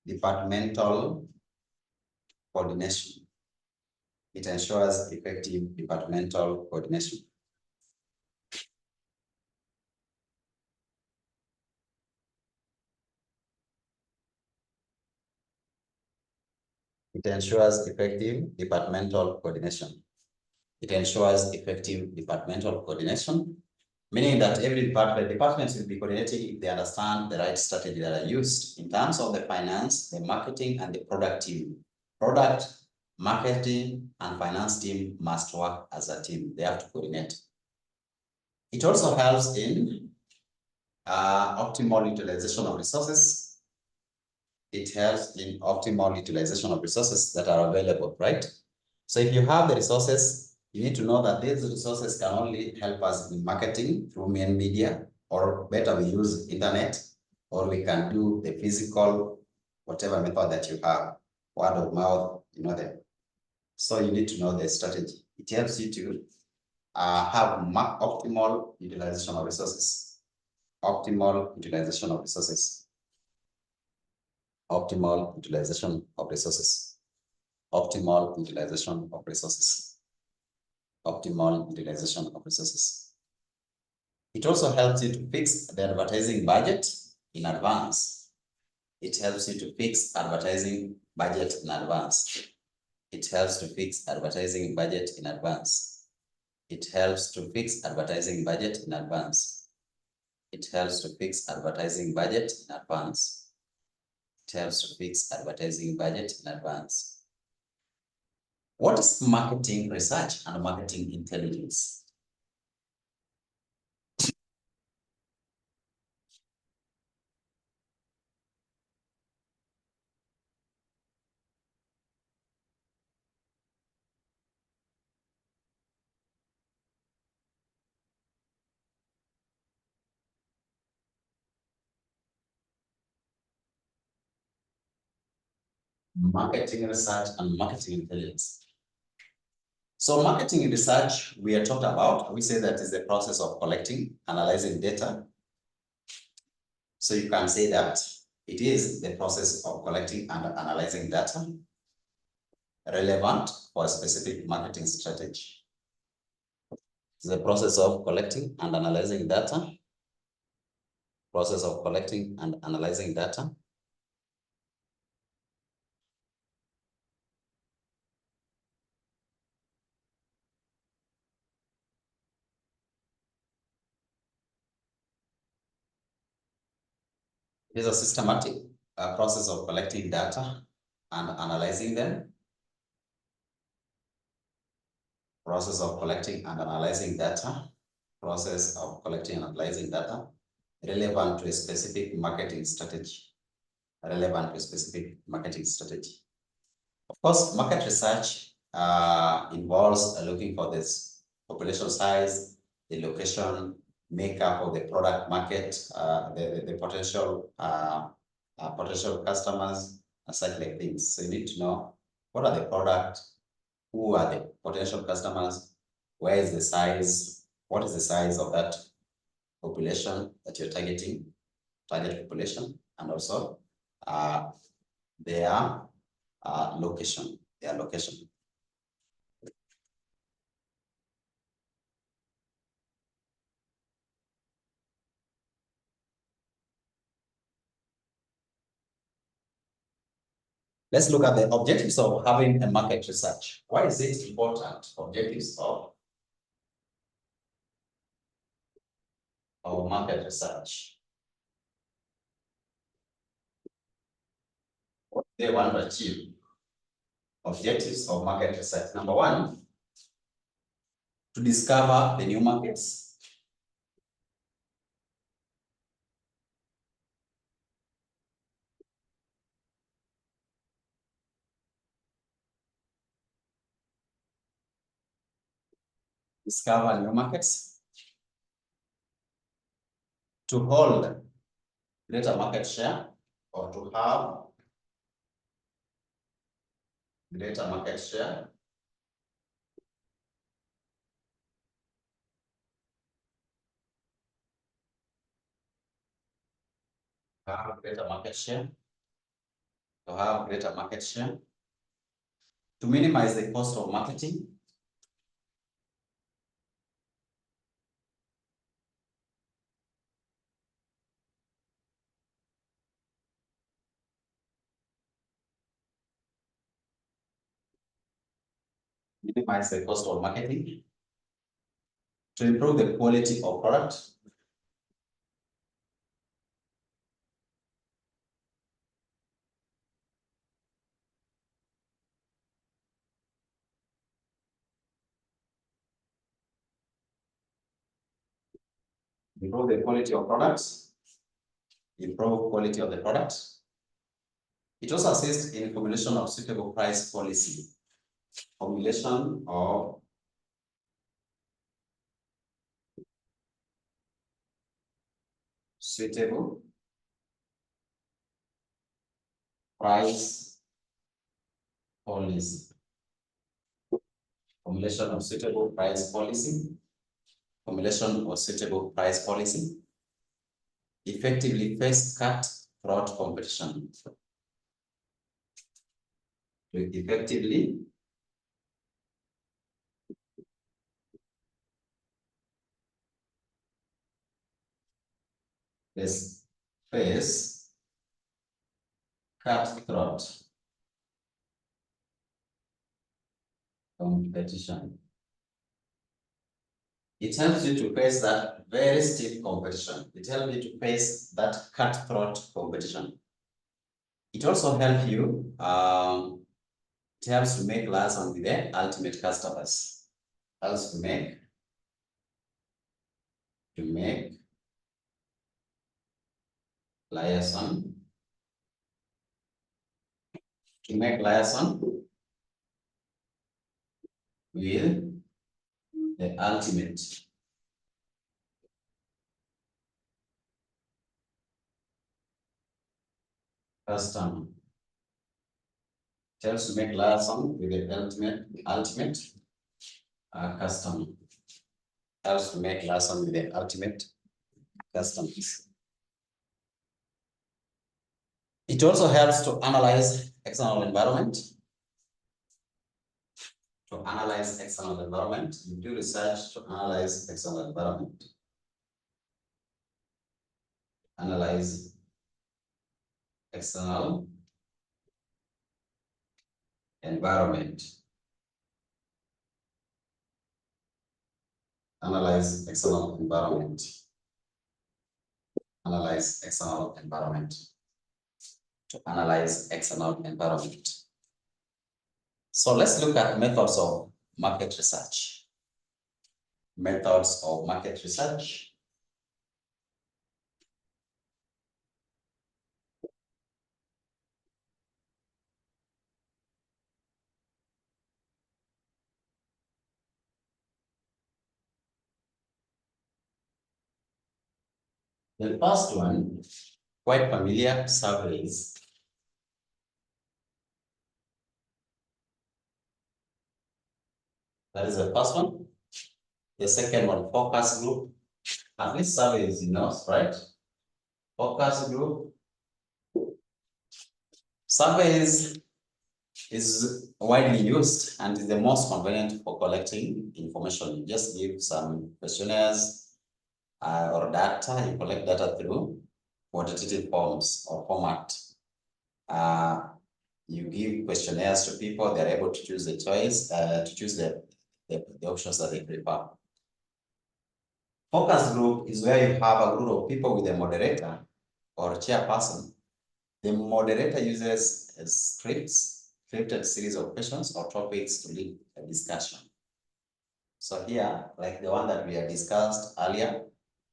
departmental coordination. It ensures effective departmental coordination. It ensures effective departmental coordination. It ensures effective departmental coordination, meaning that every department will be coordinating if they understand the right strategy that are used in terms of the finance, the marketing, and the product team. Product, marketing, and finance team must work as a team. They have to coordinate. It also helps in optimal utilization of resources. It helps in optimal utilization of resources that are available, right? So if you have the resources, you need to know that these resources can only help us in marketing through main media, or better we use internet, or we can do the physical, whatever method that you have, word of mouth, you know that. So you need to know the strategy. It helps you to have optimal utilization of resources. Optimal utilization of resources. Optimal utilization of resources. Optimal utilization of resources. Optimal utilization of resources. It also helps you to fix the advertising budget in advance. It helps you to fix advertising budget in advance. It helps to fix advertising budget in advance. It helps to fix advertising budget in advance. It helps to fix advertising budget in advance. It helps to fix advertising budget in advance. What is marketing research and marketing intelligence? Marketing research and marketing intelligence. So marketing research we are talked about, we say that is the process of collecting, analyzing data. So you can say that it is the process of collecting and analyzing data relevant for a specific marketing strategy. It's the process of collecting and analyzing data. Process of collecting and analyzing data. It is a systematic process of collecting data and analyzing them. Process of collecting and analyzing data. Process of collecting and analyzing data relevant to a specific marketing strategy. Relevant to a specific marketing strategy. Of course, market research involves looking for this population size, the location, makeup of the product market, the potential potential customers, and such like things. So you need to know what are the products, who are the potential customers, where is the size, what is the size of that population that you're targeting, target population, and also their location, their location. Let's look at the objectives of having a market research. Why is it important? Objectives of market research. What they want to achieve. Objectives of market research. Number one, to discover the new markets. Discover new markets. To hold greater market share or to have greater market share. Have greater market share. To have greater market share. To minimize the cost of marketing. Minimize the cost of marketing. To improve the quality of product. Improve the quality of products. Improve quality of the product. It also assists in formulation of suitable price policy. Formulation of suitable price policy. Formulation of suitable price policy. Formulation of suitable price policy. Effectively face cutthroat competition. To effectively face cutthroat competition. It helps you to face that very stiff competition. It helps you to face that cutthroat competition. It also helps you, it helps to make liaison with the ultimate customers. Helps to make liaison. To make liaison with the ultimate customer. It helps to make liaison with the ultimate customer. Helps to make liaison with the ultimate customers. It also helps to analyze external environment. To analyze external environment, you do research to analyze external environment. Analyze external environment. Analyze external environment. Analyze external environment. To analyze external environment. So let's look at methods of market research. Methods of market research. The first one, quite familiar, surveys. That is the first one. The second one, focus group. At least surveys, you know, right? Focus group. Surveys is widely used and is the most convenient for collecting information. You just give some questionnaires or data. You collect data through quantitative forms or format. You give questionnaires to people. They're able to choose the choice, to choose the options that they prefer. Focus group is where you have a group of people with a moderator or chairperson. The moderator uses scripted series of questions or topics to lead a discussion. So here, like the one that we have discussed earlier,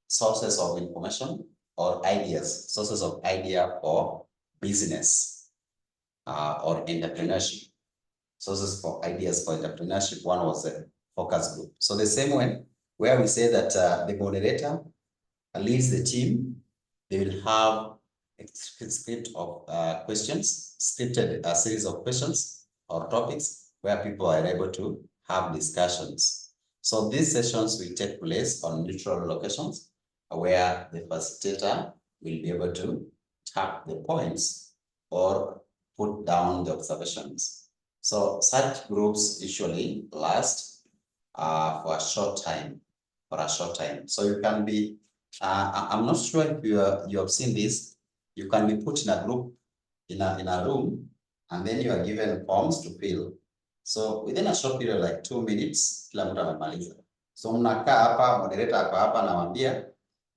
sources of information or ideas, sources of idea for business or entrepreneurship. Sources for ideas for entrepreneurship, one was a focus group. So the same way, where we say that the moderator leads the team, they will have a script of questions, scripted a series of questions or topics where people are able to have discussions. So these sessions will take place on neutral locations where the facilitator will be able to tap the points or put down the observations. So such groups usually last for a short time, So you can be, I'm not sure if you have seen this. You can be put in a group, in a room, and then you are given forms to fill. So within a short period, like 2 minutes, kila mtu amemaliza. So mnakaa hapa, moderator ako hapa anawaambia,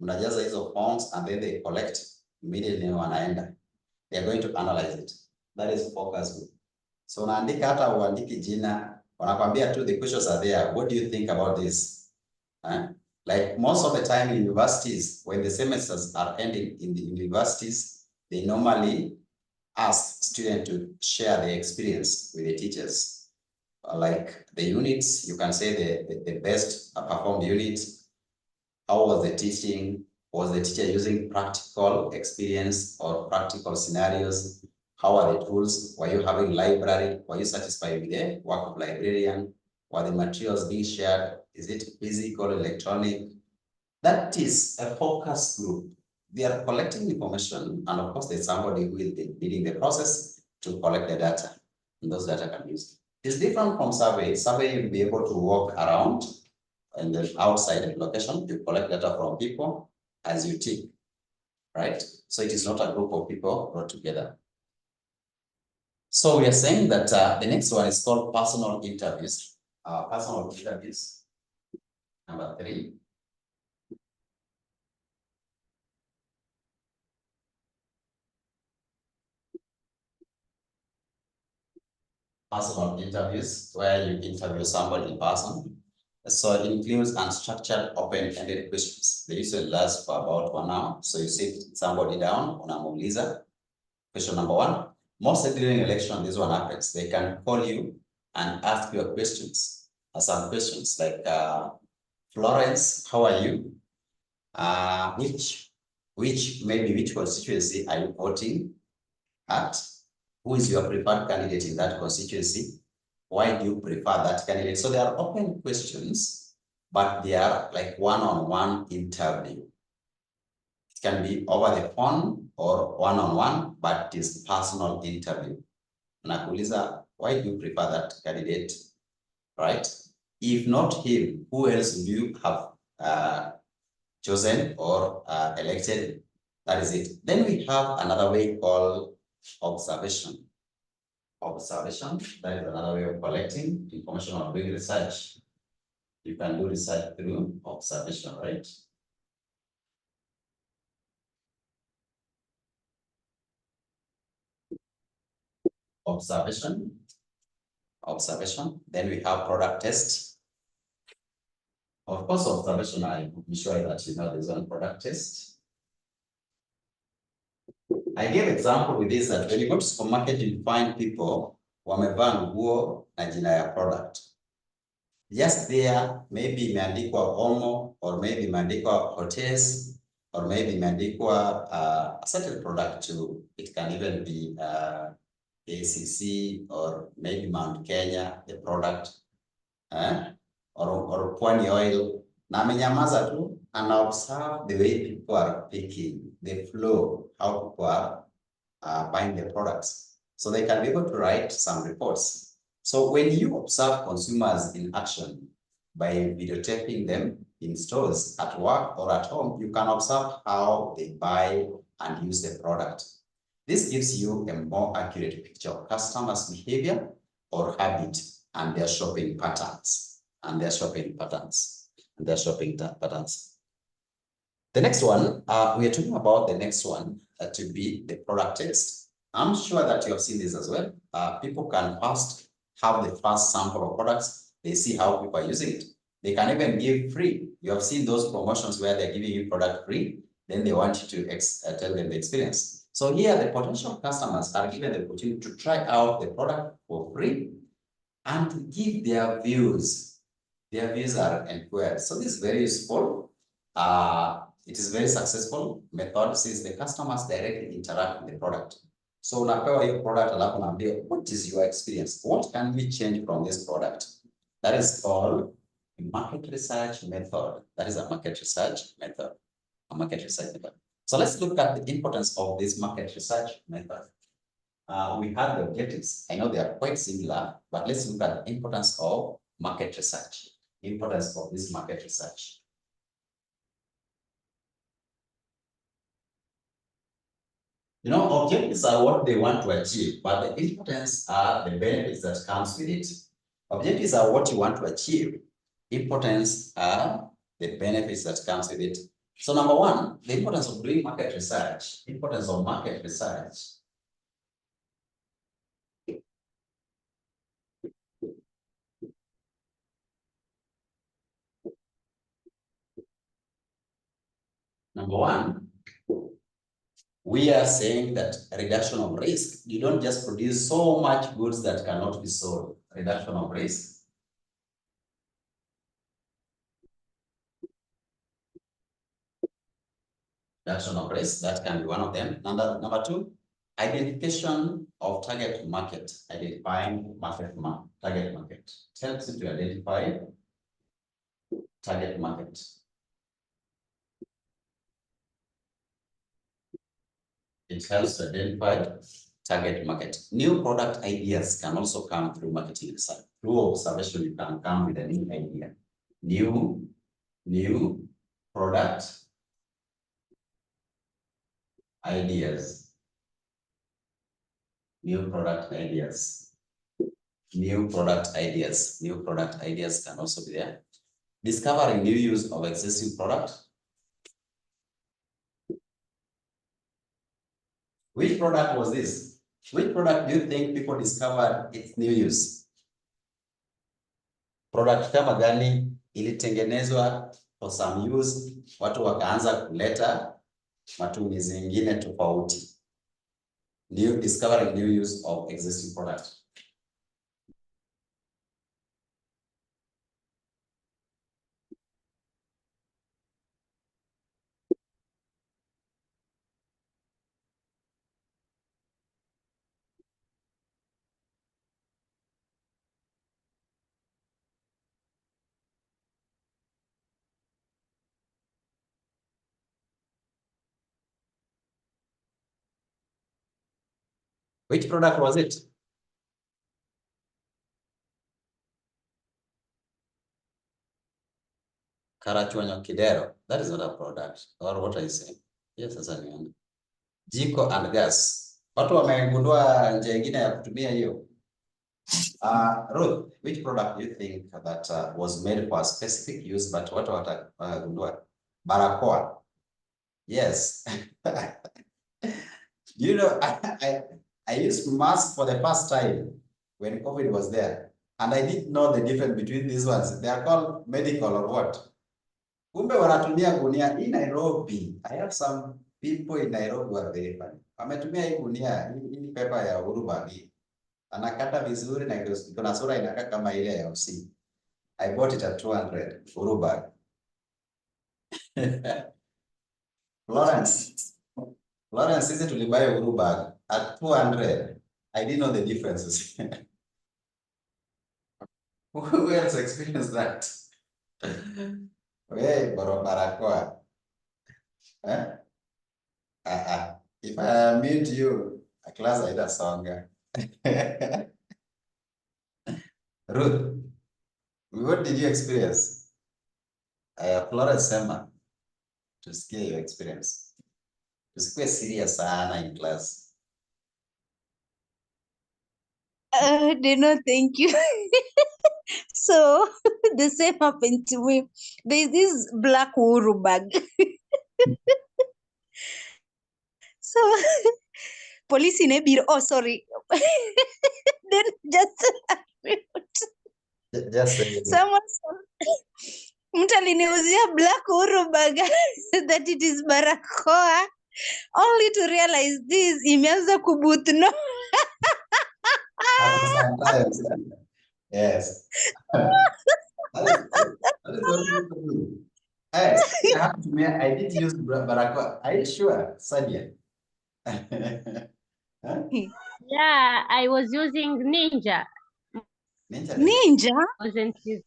mnajaza hizo forms and then they collect immediately wanaenda. They are going to analyze it. That is focus group. So unaandika hata uandiki jina, wanakwambia tu the questions are there. What do you think about this? Like most of the time in universities, when the semesters are ending in the universities, they normally ask students to share their experience with the teachers. Like the units, you can say the best performed unit. How was the teaching? Was the teacher using practical experience or practical scenarios? How are the tools? Were you having library? Were you satisfied with the work of librarian? Were the materials being shared? Is it physical, electronic? That is a focus group. They are collecting information, and of course, there's somebody who will be leading the process to collect the data, and those data can be used. It's different from survey. Survey, you'll be able to walk around and then outside the location, you collect data from people as you tick, right? So it is not a group of people brought together. So we are saying that the next one is called personal interviews. Personal interviews, number 3. Personal interviews, where you interview somebody in person. So it includes unstructured, open-ended questions. They usually last for about 1 hour. So you sit somebody down, unamuuliza. Question number 1. Mostly during election, this one happens. They can call you and ask you questions. Some questions like, Florence, how are you? Which constituency are you voting at? Who is your preferred candidate in that constituency? Why do you prefer that candidate? So they are open questions, but they are like one-on-one interview. It can be over the phone or one-on-one, but it is personal interview. Nakuuliza, why do you prefer that candidate, right? If not him, who else do you have chosen or elected? That is it. Then we have another way called observation. Observation, that is another way of collecting information or doing research. You can do research through observation, right? Observation. Then we have product test. Of course, observation, I'm sure that you know there's one product test. I gave example with this that when you go to supermarket, you find people wamevaa nguo na jina ya product. Just there, maybe imeandikwa Omo, or maybe imeandikwa Hotels, or maybe imeandikwa a certain product too. It can even be ACC, or maybe Mount Kenya, the product, or Pwani Oil. Na amenyamaza tu, and observe the way people are picking, the flow, how people are buying the products. So they can be able to write some reports. So when you observe consumers in action by videotaping them in stores, at work or at home, you can observe how they buy and use the product. This gives you a more accurate picture of customers' behavior or habit and their shopping patterns. The next one, we are talking about the next one to be the product test. I'm sure that you have seen this as well. People can first have the first sample of products. They see how people are using it. They can even give free. You have seen those promotions where they're giving you product free, then they want you to tell them the experience. So here, the potential customers are given the opportunity to try out the product for free and to give their views. Their views are inquired. So this is very useful. It is very successful method since the customers directly interact with the product. So unapewa hiyo product alafu unaambia, what is your experience? What can we change from this product? That is called a market research method. That is a market research method. A market research method. So let's look at the importance of this market research method. We had the objectives. I know they are quite similar, but let's look at the importance of market research. Importance of this market research. You know, objectives are what they want to achieve, but the importance are the benefits that comes with it. Objectives are what you want to achieve. Importance are the benefits that comes with it. So number one, the importance of doing market research. Importance of market research. Number one, we are saying that reduction of risk. You don't just produce so much goods that cannot be sold. Reduction of risk. Reduction of risk, that can be one of them. Number two, identification of target market. Identifying target market. It helps you to identify target market. It helps to identify target market. New product ideas can also come through marketing research. Through observation, you can come with a new idea. New product ideas. New product ideas. New product ideas. New product ideas can also be there. Discovering new use of existing product. Which product was this? Which product do you think people discovered its new use? Product kama gani ilitengenezwa for some use, watu wakaanza kuleta matumizi mengine tofauti. Discovering new use of existing product. Which product was it? Karachuonyo Kidero. That is not a product. Or what are you saying? Yes, as a new. Jiko and gas. Watu wamegundua njia nyingine ya kutumia hiyo. Ruth, which product do you think that was made for a specific use, but watu watagundua? Barakoa. Yes. You know, I used mask for the first time when COVID was there, and I didn't know the difference between these ones. They are called medical or what? Kumbe wanatumia gunia in Nairobi. I have some people in Nairobi who are very funny. Wametumia hii gunia, hii pepa ya urubagi. Anakata vizuri na kuna sura inakaa kama ile ya usi. I bought it at 200 urubagi. Lawrence, sisi tulibuy urubagi at 200. I didn't know the differences. Who else experienced that? Hey, barakoa. If I meet you, a class aida songa. Ruth, what did you experience? Florence Sema, to scare your experience. Tusikue serious sana in class. No, thank you. So the same happened to me. There's this black Uru bag. So police in Ebir, oh sorry. Then just Just say it. Someone mtu aliniuzia black Uhuru burger that it is barakoa only to realize this imeanza kubutno. Sometimes, yes. That is true. That is what people do. Hey, something happened to me. I did use barakoa. Are you sure, Sadia? Huh? Yeah, I was using Ninja. Ninja. Ninja? Wasn't using.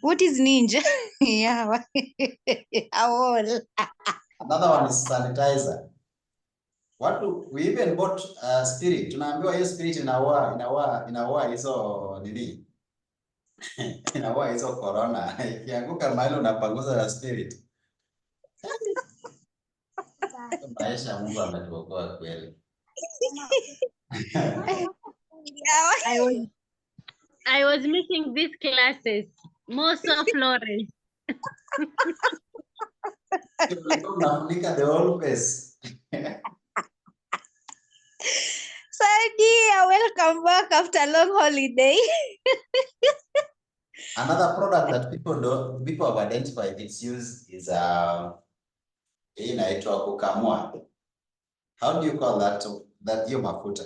What is ninja? Yeah. How old? Another one is sanitizer. We even bought spirit. Tunaambiwa hiyo spirit inaua hizo nini? Inaua hizo corona. Ikianguka mahali unapanguza na spirit. Maisha Mungu ametuokoa kweli. I was missing these classes. Most of Florence. Unafunika the whole face. Sadia, welcome back after a long holiday. Another product that people have identified its use is hii inaitwa kukamua. How do you call that hiyo mafuta?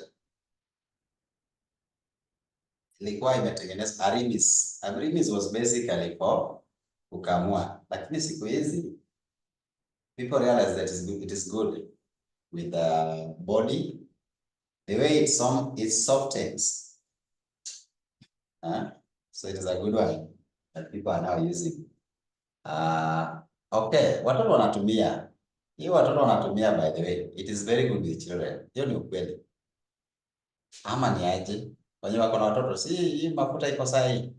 Ilikuwa imetengenezwa Arimis. Arimis was basically for kukamua. Lakini siku hizi people realize that it is good with the body. The way it softens. So it is a good one that people are now using. Okay, watoto wanatumia. Hii watoto wanatumia, by the way. It is very good with children. Hiyo ni ukweli. Ama ni aje? Wenye wako na watoto, si hii mafuta iko sahi.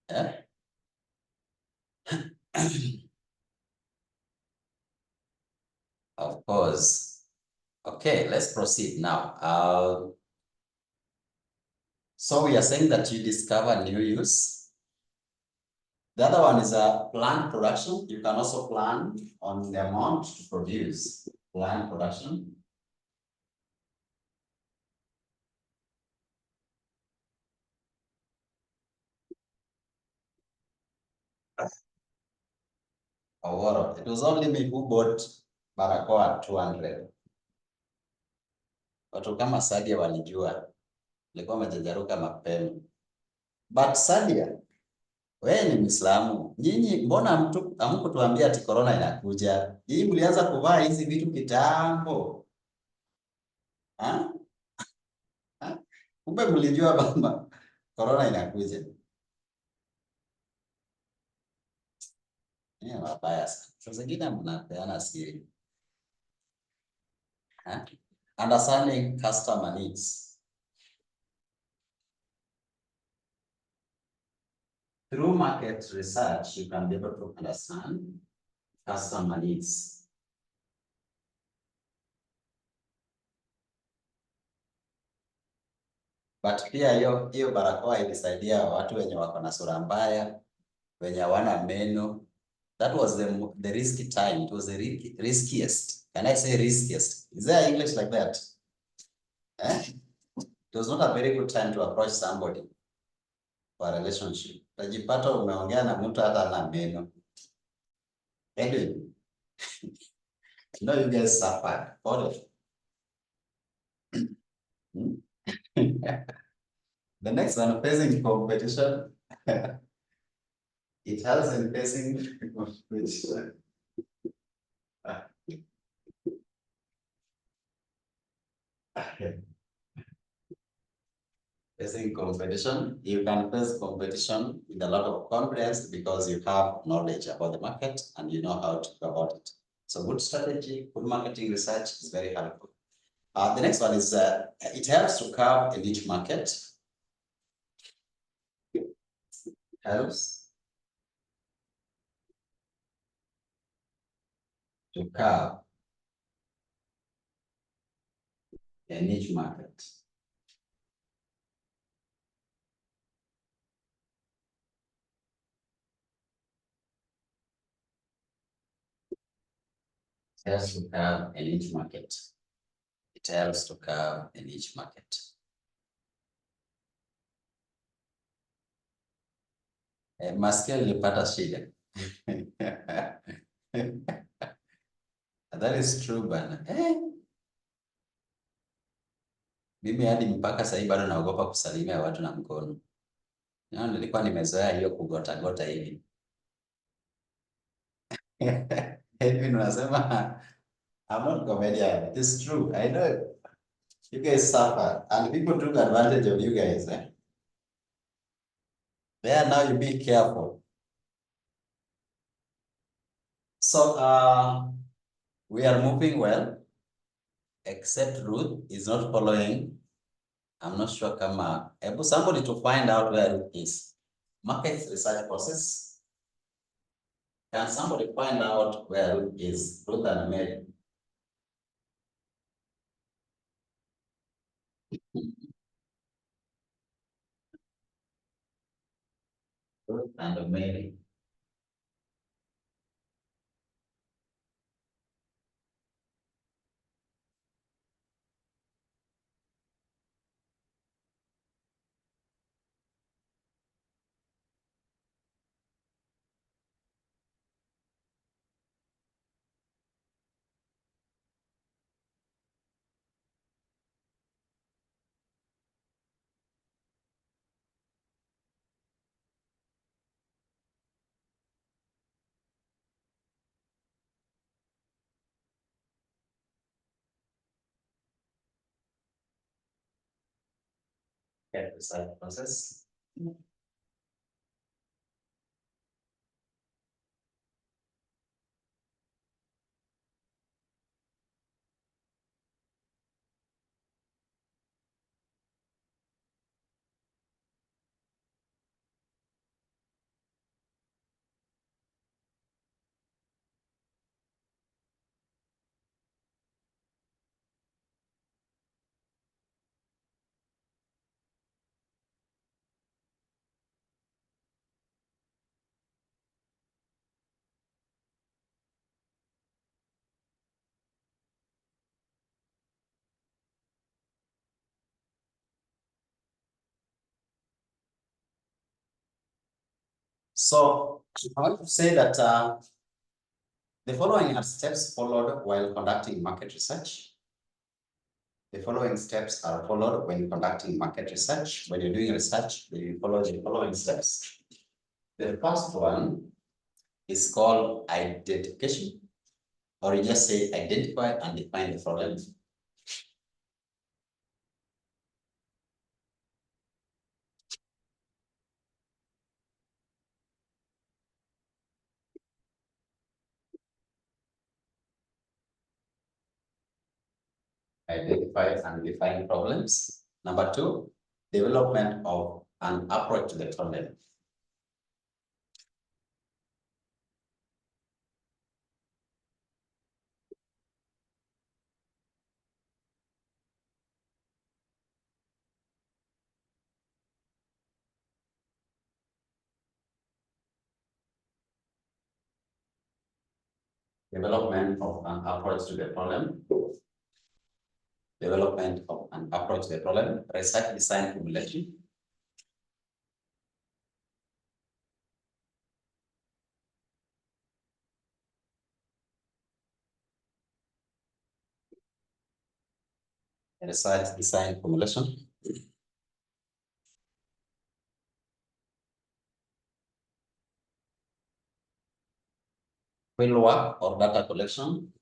Eh? Of course. Okay, let's proceed now. So we are saying that you discover new use. The other one is a plant production. You can also plan on the amount to produce. Plant production. Aworo. It was only me who bought barakoa at 200. Watu kama Sadia walijua. Walikuwa wamejajaruka mapema. But Sadia, wewe ni Muislamu. Nyinyi mbona hamkutuambia ati corona inakuja? Hii mlianza kuvaa hizi vitu kitambo. Ha? Kumbe mlijua kwamba corona inakuja. Ni mabaya sana. Sasa zingine mnapeana siri. Understanding customer needs. Through market research, you can be able to understand customer needs. But pia hiyo barakoa ilisaidia watu wenye wako na sura mbaya, wenye hawana meno. That was the risky time. It was the riskiest. Can I say riskiest? Is there English like that? It was not a very good time to approach somebody for a relationship. Utajipata umeongea na mtu hata hana meno. Anyway, you guys suffered. The next one, facing competition. It helps in facing competition. Facing competition, you can face competition with a lot of confidence because you have knowledge about the market and you know how to go about it. So good strategy, good marketing research is very helpful. The next one is it helps to carve a niche market. Helps to carve a niche market. It helps to carve a niche market. It helps to carve a niche market. Maskio nilipata shida. That is true bana. Mimi hadi mpaka sasa bado naogopa kusalimia watu na mkono. Nilikuwa nimezoea hiyo kugota gota hivi. Edwin unasema I'm not comedian. It's true. I know you guys suffer and people took advantage of you guys. There now you be careful. So we are moving well, except Ruth is not following. I'm not sure kama somebody to find out where Ruth is. Market research process. Can somebody find out where Ruth is? Ruth and Mary. Ruth and Mary. Market research process. So I want to say that the following are steps followed while conducting market research. The following steps are followed when conducting market research. When you're doing research, you follow the following steps. The first one is called identification, or you just say identify and define the problem. Identify and define problems. Number two, development of an approach to the problem. Development of an approach to the problem. Development of an approach to the problem. Research design formulation. Research design formulation. Fieldwork or data collection.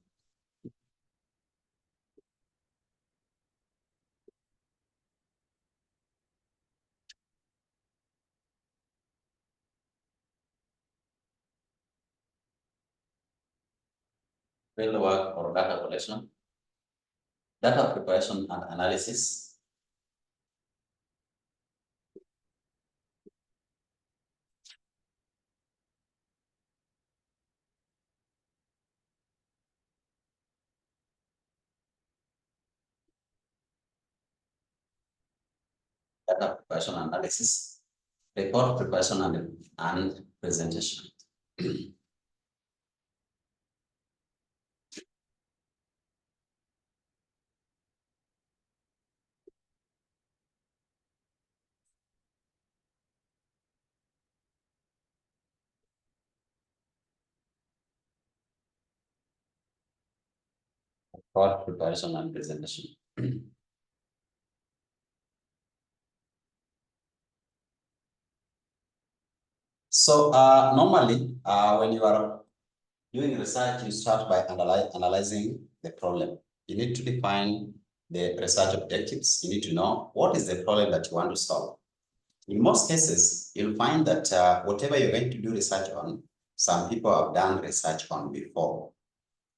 Fieldwork or data collection. Data preparation and analysis. Data preparation and analysis. Report preparation and presentation. thought preparation and presentation. So normally, when you are doing research, you start by analyzing the problem. You need to define the research objectives. You need to know what is the problem that you want to solve. In most cases, you'll find that whatever you're going to do research on, some people have done research on before.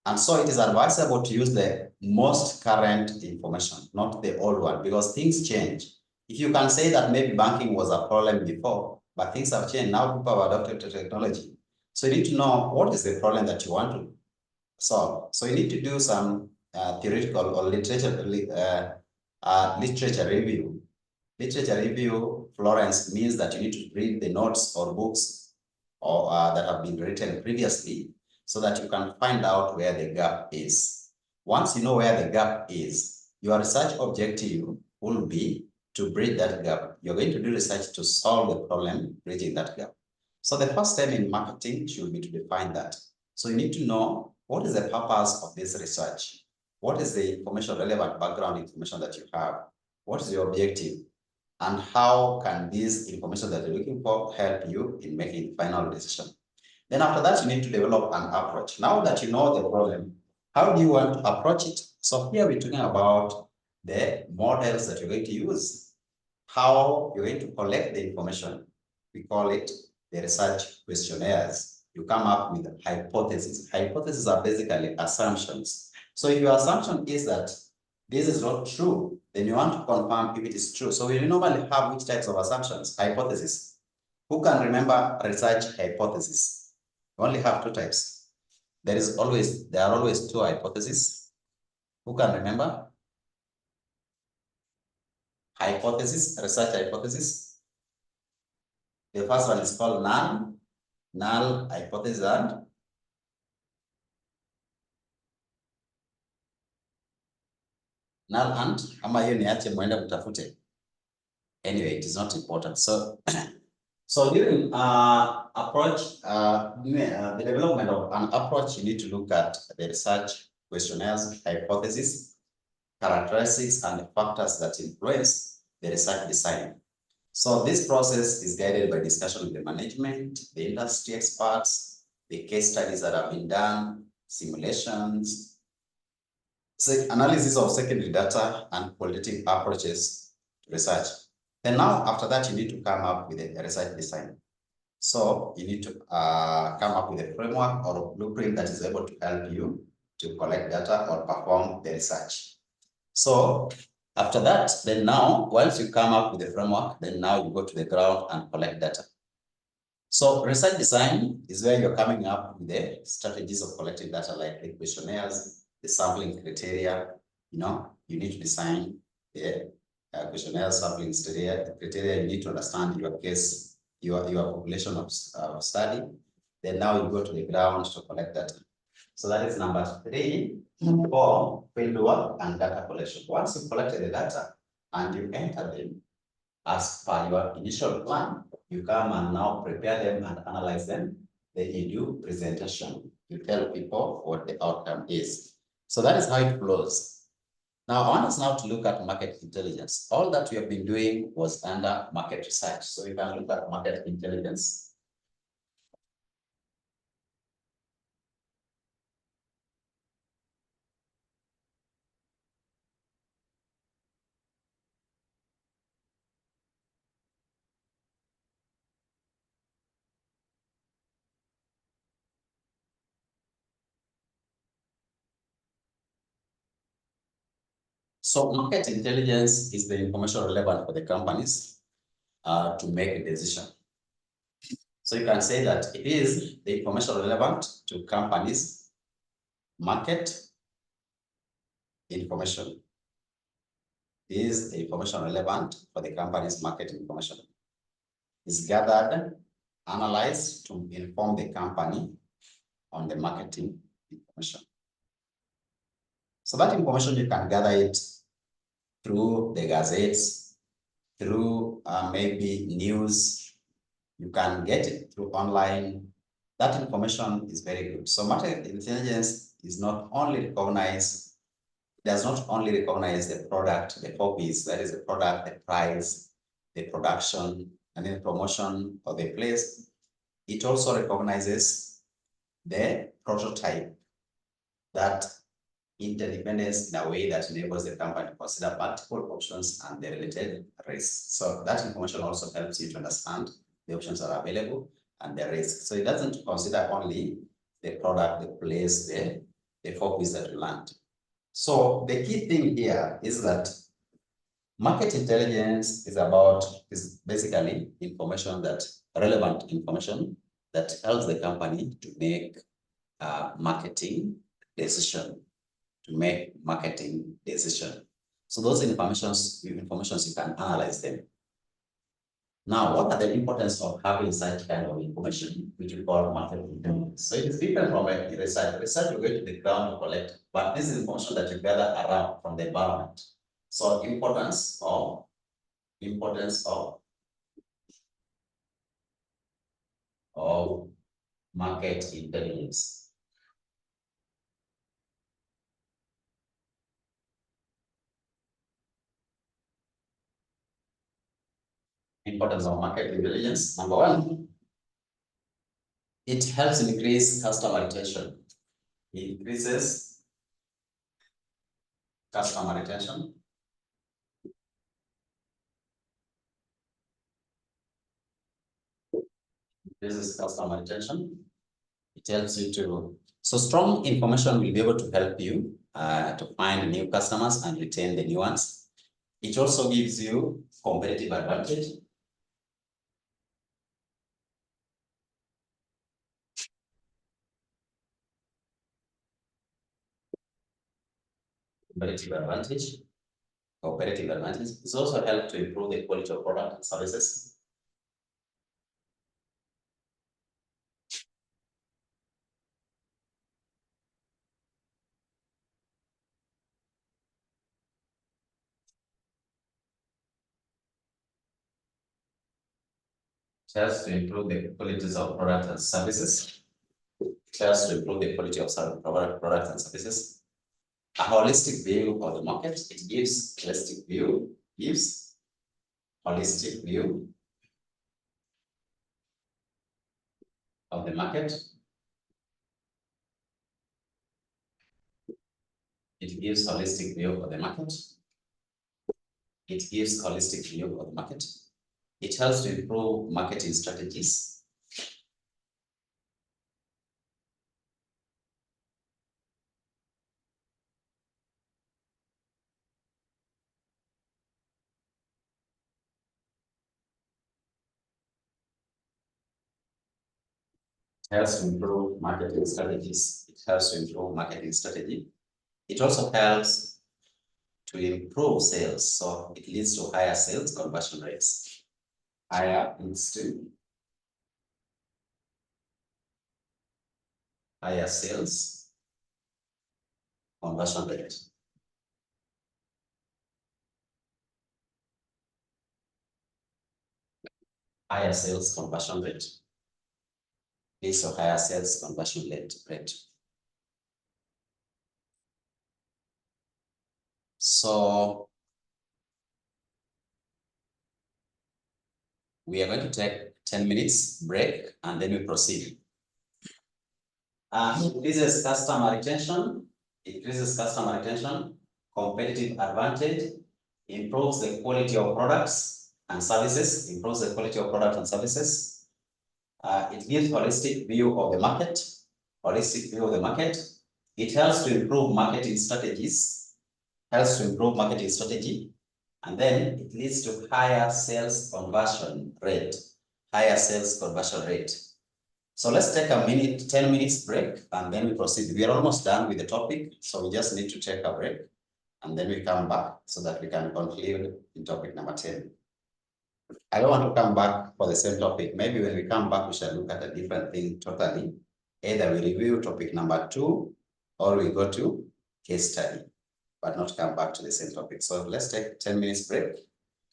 And so it is advisable to use the most current information, not the old one, because things change. If you can say that maybe banking was a problem before, but things have changed, now people have adopted to technology. So you need to know what is the problem that you want to solve. So you need to do some theoretical or literature review. Literature review, Florence, means that you need to read the notes or books or that have been written previously so that you can find out where the gap is. Once you know where the gap is, your research objective will be to bridge that gap. You're going to do research to solve the problem, bridging that gap. So the first step in marketing should be to define that. So you need to know what is the purpose of this research? What is the information, relevant background information that you have? What is your objective? And how can this information that you're looking for help you in making the final decision? Then after that, you need to develop an approach. Now that you know the problem, how do you want to approach it? So here we're talking about the models that you're going to use, how you're going to collect the information. We call it the research questionnaires. You come up with hypotheses. Hypotheses are basically assumptions. So if your assumption is that this is not true, then you want to confirm if it is true. So we normally have which types of assumptions? Hypotheses. Who can remember research hypotheses? We only have two types. There are always two hypotheses. Who can remember? Hypothesis, research hypothesis. The first one is called null hypothesis, and null and ama hiyo niache muende mtafute. Anyway, it is not important. So so during the development of an approach, you need to look at the research questionnaires, hypotheses, characteristics, and the factors that influence the research design. So this process is guided by discussion with the management, the industry experts, the case studies that have been done, simulations, analysis of secondary data, and qualitative approaches to research. And now after that, you need to come up with a research design. So you need to come up with a framework or a blueprint that is able to help you to collect data or perform the research. So after that, then now, once you come up with a framework, then now you go to the ground and collect data. So research design is where you're coming up with the strategies of collecting data, like the questionnaires, the sampling criteria. You need to design the questionnaire sampling criteria. You need to understand your case, your population of study. Then now you go to the ground to collect data. So that is number 3 for fieldwork and data collection. Once you collected the data and you enter them as per your initial plan, you come and now prepare them and analyze them. Then you do presentation. You tell people what the outcome is. So that is how it flows. Now I want us now to look at market intelligence. All that we have been doing was under market research. So we can look at market intelligence. So market intelligence is the information relevant for the companies to make a decision. So you can say that it is the information relevant to companies' market information. It is the information relevant for the company's market information. It's gathered, analyzed to inform the company on the marketing information. So that information, you can gather it through the gazettes, through maybe news. You can get it through online. That information is very good. So market intelligence is not only recognized does not only recognize the product, the 4 Ps, that is the product, the price, the production, and then promotion of the place. It also recognizes the prototype, that interdependence in a way that enables the company to consider multiple options and the related risks. So that information also helps you to understand the options that are available and the risks. So it doesn't consider only the product, the place, the 4 Ps that you learned. So the key thing here is that market intelligence is basically relevant information that helps the company to make marketing decision. So those informations you can analyze them. Now, what are the importance of having such kind of information, which we call market intelligence? So it is different from a research. Research, you go to the ground to collect, but this is information that you gather around from the environment. So importance of market intelligence. Importance of market intelligence. Number one, it helps increase customer retention. It increases customer retention. This is customer retention. It helps you to, so strong information will be able to help you to find new customers and retain the new ones. It also gives you competitive advantage. Competitive advantage. It also helps to improve the quality of product and services. It helps to improve the qualities of product and services. It helps to improve the quality of product and services. A holistic view of the market. It gives holistic view of the market. It gives holistic view of the market. It gives holistic view of the market. It helps to improve marketing strategies. It helps to improve marketing strategies. It helps to improve marketing strategy. It also helps to improve sales. So it leads to higher sales conversion rates. Higher sales conversion rate. Higher sales conversion rate. Leads to higher sales conversion rate. So we are going to take 10 minutes break and then we proceed. Increases customer retention, competitive advantage, improves the quality of products and services, It gives holistic view of the market, It helps to improve marketing strategies, and then it leads to higher sales conversion rate. So let's take a 10 minutes break, and then we proceed. We are almost done with the topic, so we just need to take a break, and then we come back so that we can conclude in topic number 10. I don't want to come back for the same topic. Maybe when we come back, we shall look at a different thing totally. Either we review topic number 2, or we go to case study, but not come back to the same topic. So let's take 10 minutes break,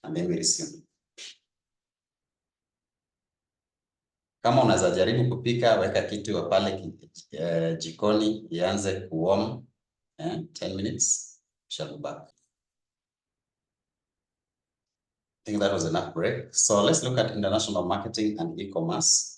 and then we resume. Kama unaweza jaribu kupika, weka kitu pale jikoni ianze kuwarm 10 minutes. Shall be back. I think that was enough break. So let's look at international marketing and e-commerce.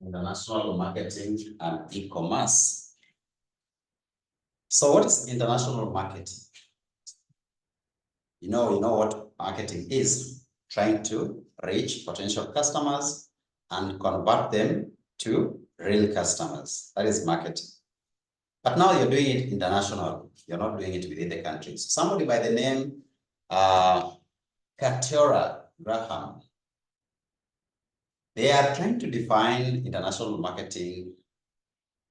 International marketing and e-commerce. So what is international marketing? You know what marketing is: trying to reach potential customers and convert them to real customers. That is marketing. But now you're doing it international. You're not doing it within the country. So somebody by the name Katerra Graham, they are trying to define international marketing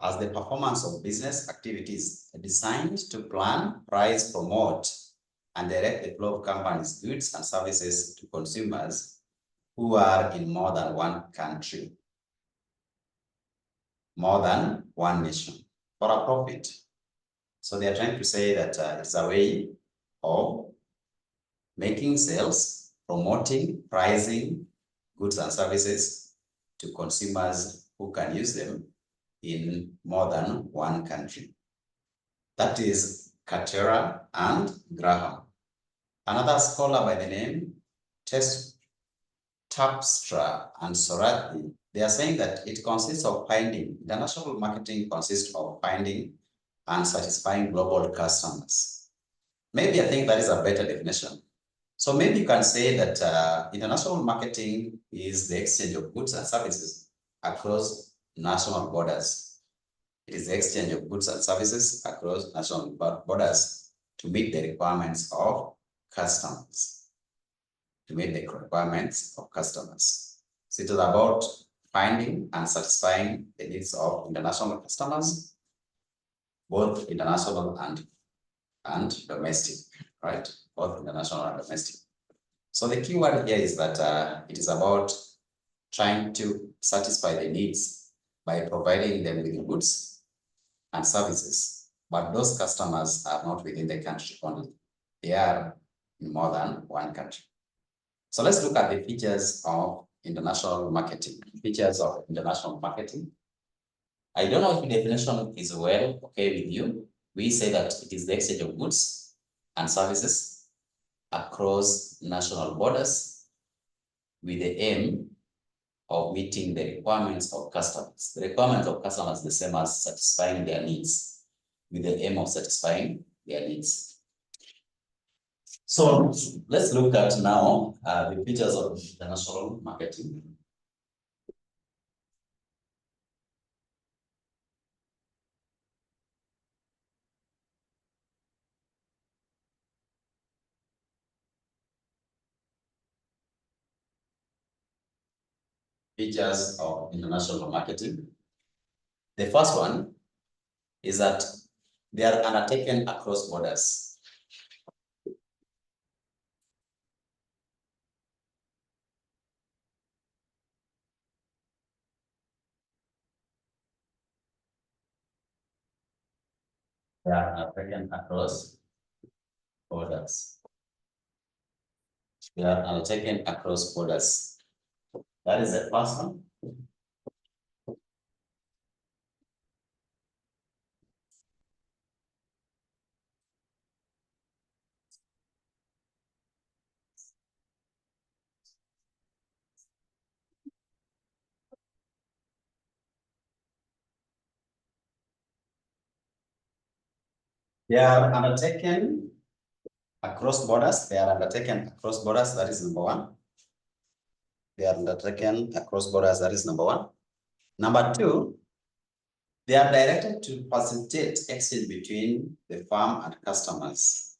as the performance of business activities designed to plan, price, promote, and direct the flow of companies' goods and services to consumers who are in more than one country, more than one nation, for a profit. So they are trying to say that it's a way of making sales, promoting, pricing goods and services to consumers who can use them in more than one country. That is Katerra and Graham. Another scholar by the name Tapstra and Sorathi, they are saying that it consists of finding, international marketing consists of finding and satisfying global customers. Maybe I think that is a better definition. So maybe you can say that international marketing is the exchange of goods and services across national borders. It is the exchange of goods and services across national borders to meet the requirements of customers. To meet the requirements of customers. So it is about finding and satisfying the needs of international customers, both international and domestic, right? Both international and domestic. So the key word here is that it is about trying to satisfy the needs by providing them with goods and services, but those customers are not within the country only. They are in more than one country. So let's look at the features of international marketing. Features of international marketing. I don't know if the definition is well okay with you. We say that it is the exchange of goods and services across national borders with the aim of meeting the requirements of customers. The requirements of customers is the same as satisfying their needs, with the aim of satisfying their needs. So let's look at now the features of international marketing. Features of international marketing. The first one is that they are undertaken across borders. They are undertaken across borders. They are undertaken across borders. That is the first one. They are undertaken across borders. They are undertaken across borders. That is number one. They are undertaken across borders. That is number one. Number two, they are directed to facilitate exchange between the farm and customers.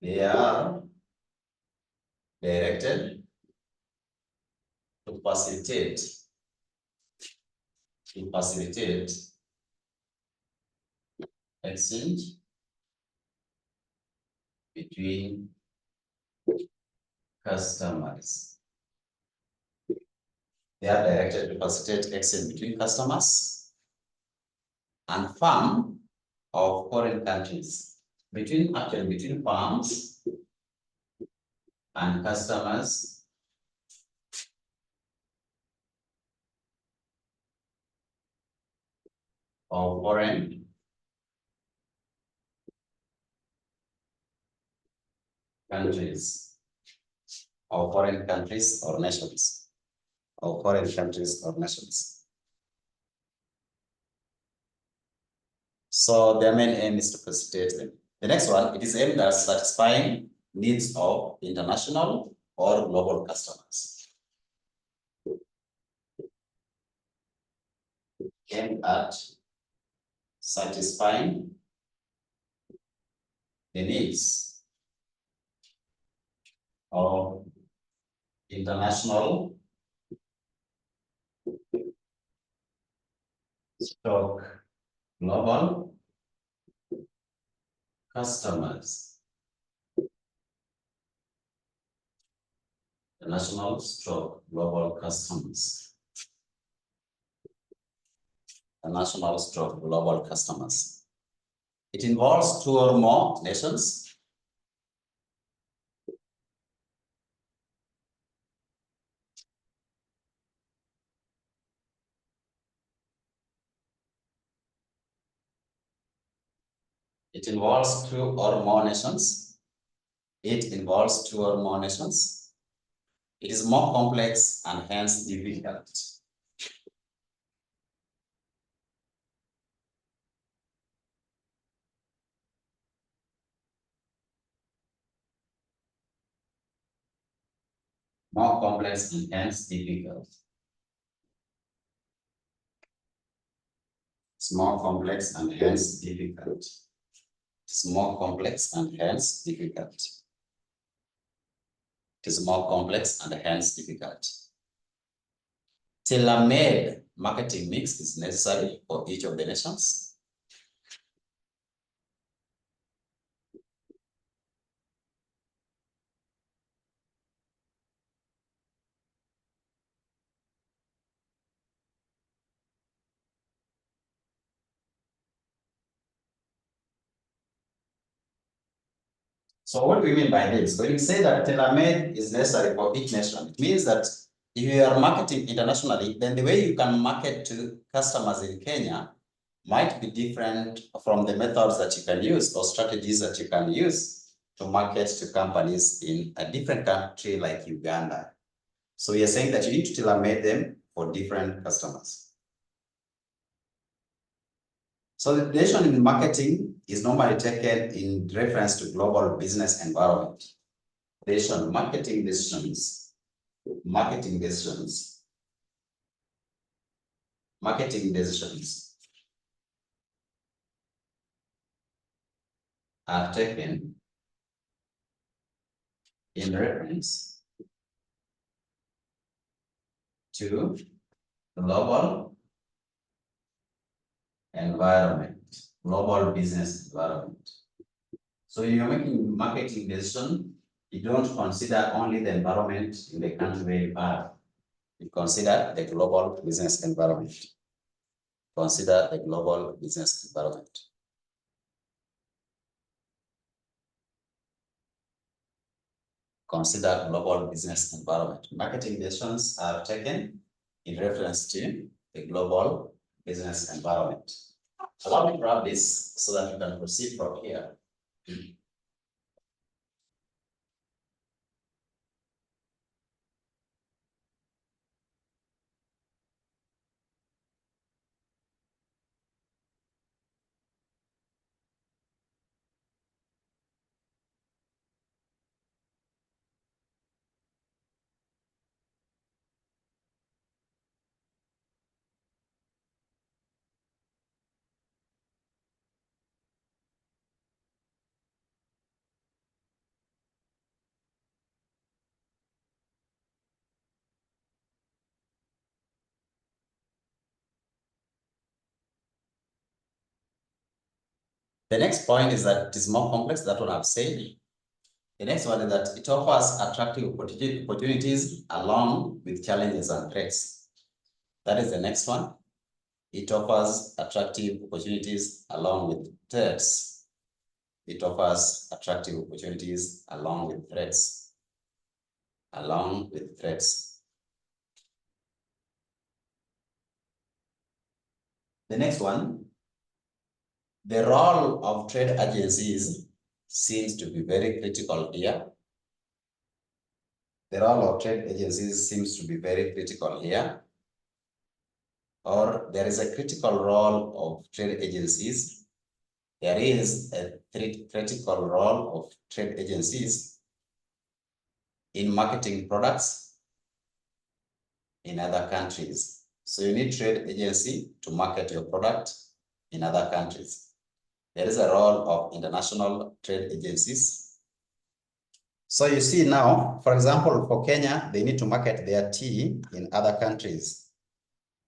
They are directed to facilitate exchange between customers. They are directed to facilitate exchange between customers and firms of foreign countries. Between firms and customers of foreign countries or foreign countries or nations or foreign countries or nations. So their main aim is to facilitate them. The next one, it is aimed at satisfying needs of international or global customers. Aimed at satisfying the needs of international stock global customers. International stock global customers. International stock global customers. It involves two or more nations. It involves two or more nations. It involves two or more nations. It is more complex and hence difficult. More complex and hence difficult. It's more complex and hence difficult. It's more complex and hence difficult. It is more complex and hence difficult. Tailor-made marketing mix is necessary for each of the nations. So what do we mean by this? When you say that tailor-made is necessary for each nation, it means that if you are marketing internationally, then the way you can market to customers in Kenya might be different from the methods that you can use or strategies that you can use to market to companies in a different country like Uganda. So you're saying that you need to tailor-made them for different customers. So the definition in marketing is normally taken in reference to global business environment. Marketing decisions are taken in reference to global environment, global business environment. So when you're making marketing decision, you don't consider only the environment in the country where you are. You consider the global business environment. Consider the global business environment. Consider global business environment. Marketing decisions are taken in reference to the global business environment. So let me grab this so that you can proceed from here. The next point is that it is more complex. That one I've said. The next one is that it offers attractive opportunities along with challenges and threats. That is the next one. It offers attractive opportunities along with threats. It offers attractive opportunities along with threats. Along with threats. The next one, the role of trade agencies seems to be very critical here. The role of trade agencies seems to be very critical here. Or there is a critical role of trade agencies. There is a critical role of trade agencies in marketing products in other countries. So you need trade agency to market your product in other countries. There is a role of international trade agencies. So you see now, for example, for Kenya, they need to market their tea in other countries.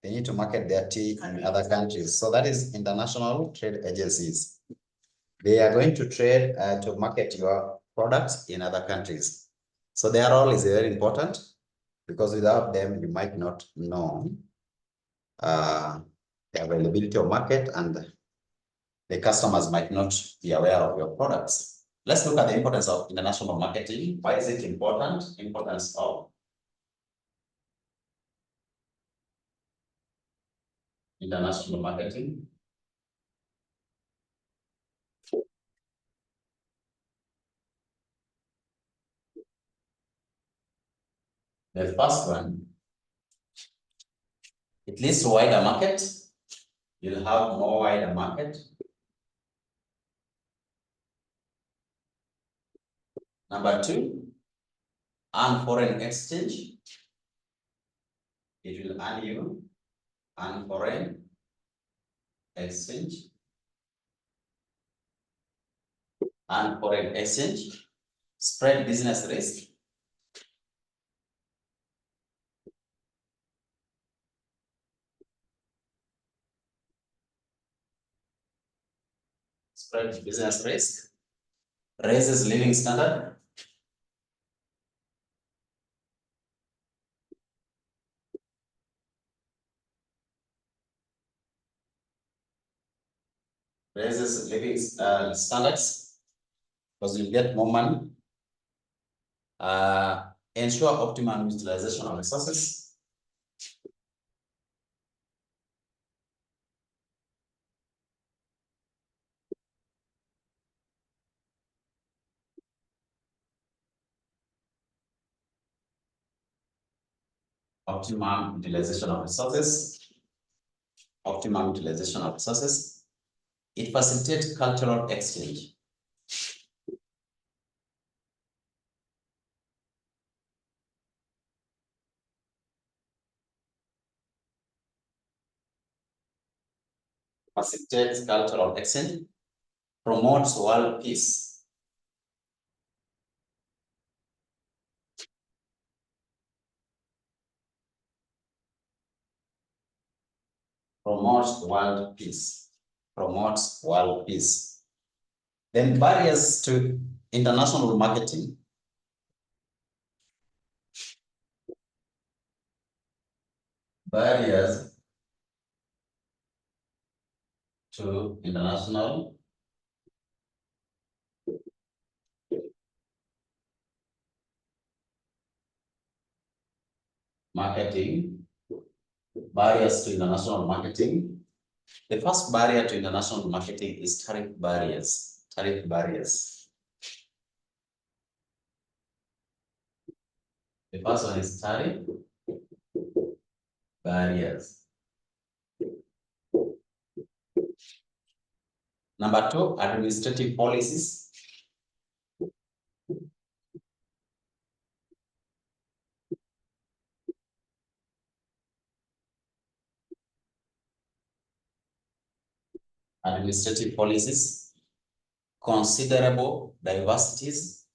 They need to market their tea in other countries. So that is international trade agencies. They are going to trade to market your products in other countries. So their role is very important because without them, you might not know the availability of market and the customers might not be aware of your products. Let's look at the importance of international marketing. Why is it important? Importance of international marketing. The first one, it leads to wider market. You'll have more wider market. Number two, earn foreign exchange. It will earn you earn foreign exchange. Earn foreign exchange. Spread business risk. Spread business risk. Raises living standard. Raises living standards because you get more money. Ensure optimum utilization of resources. Optimum utilization of resources. Optimum utilization of resources. It facilitates cultural exchange. Facilitates cultural exchange. Promotes world peace. Promotes world peace. Promotes world peace. Then barriers to international marketing. Barriers to international marketing. Barriers to international marketing. The first barrier to international marketing is tariff barriers. Tariff barriers. The first one is tariff barriers. Number two, administrative policies. Administrative policies. Considerable diversities.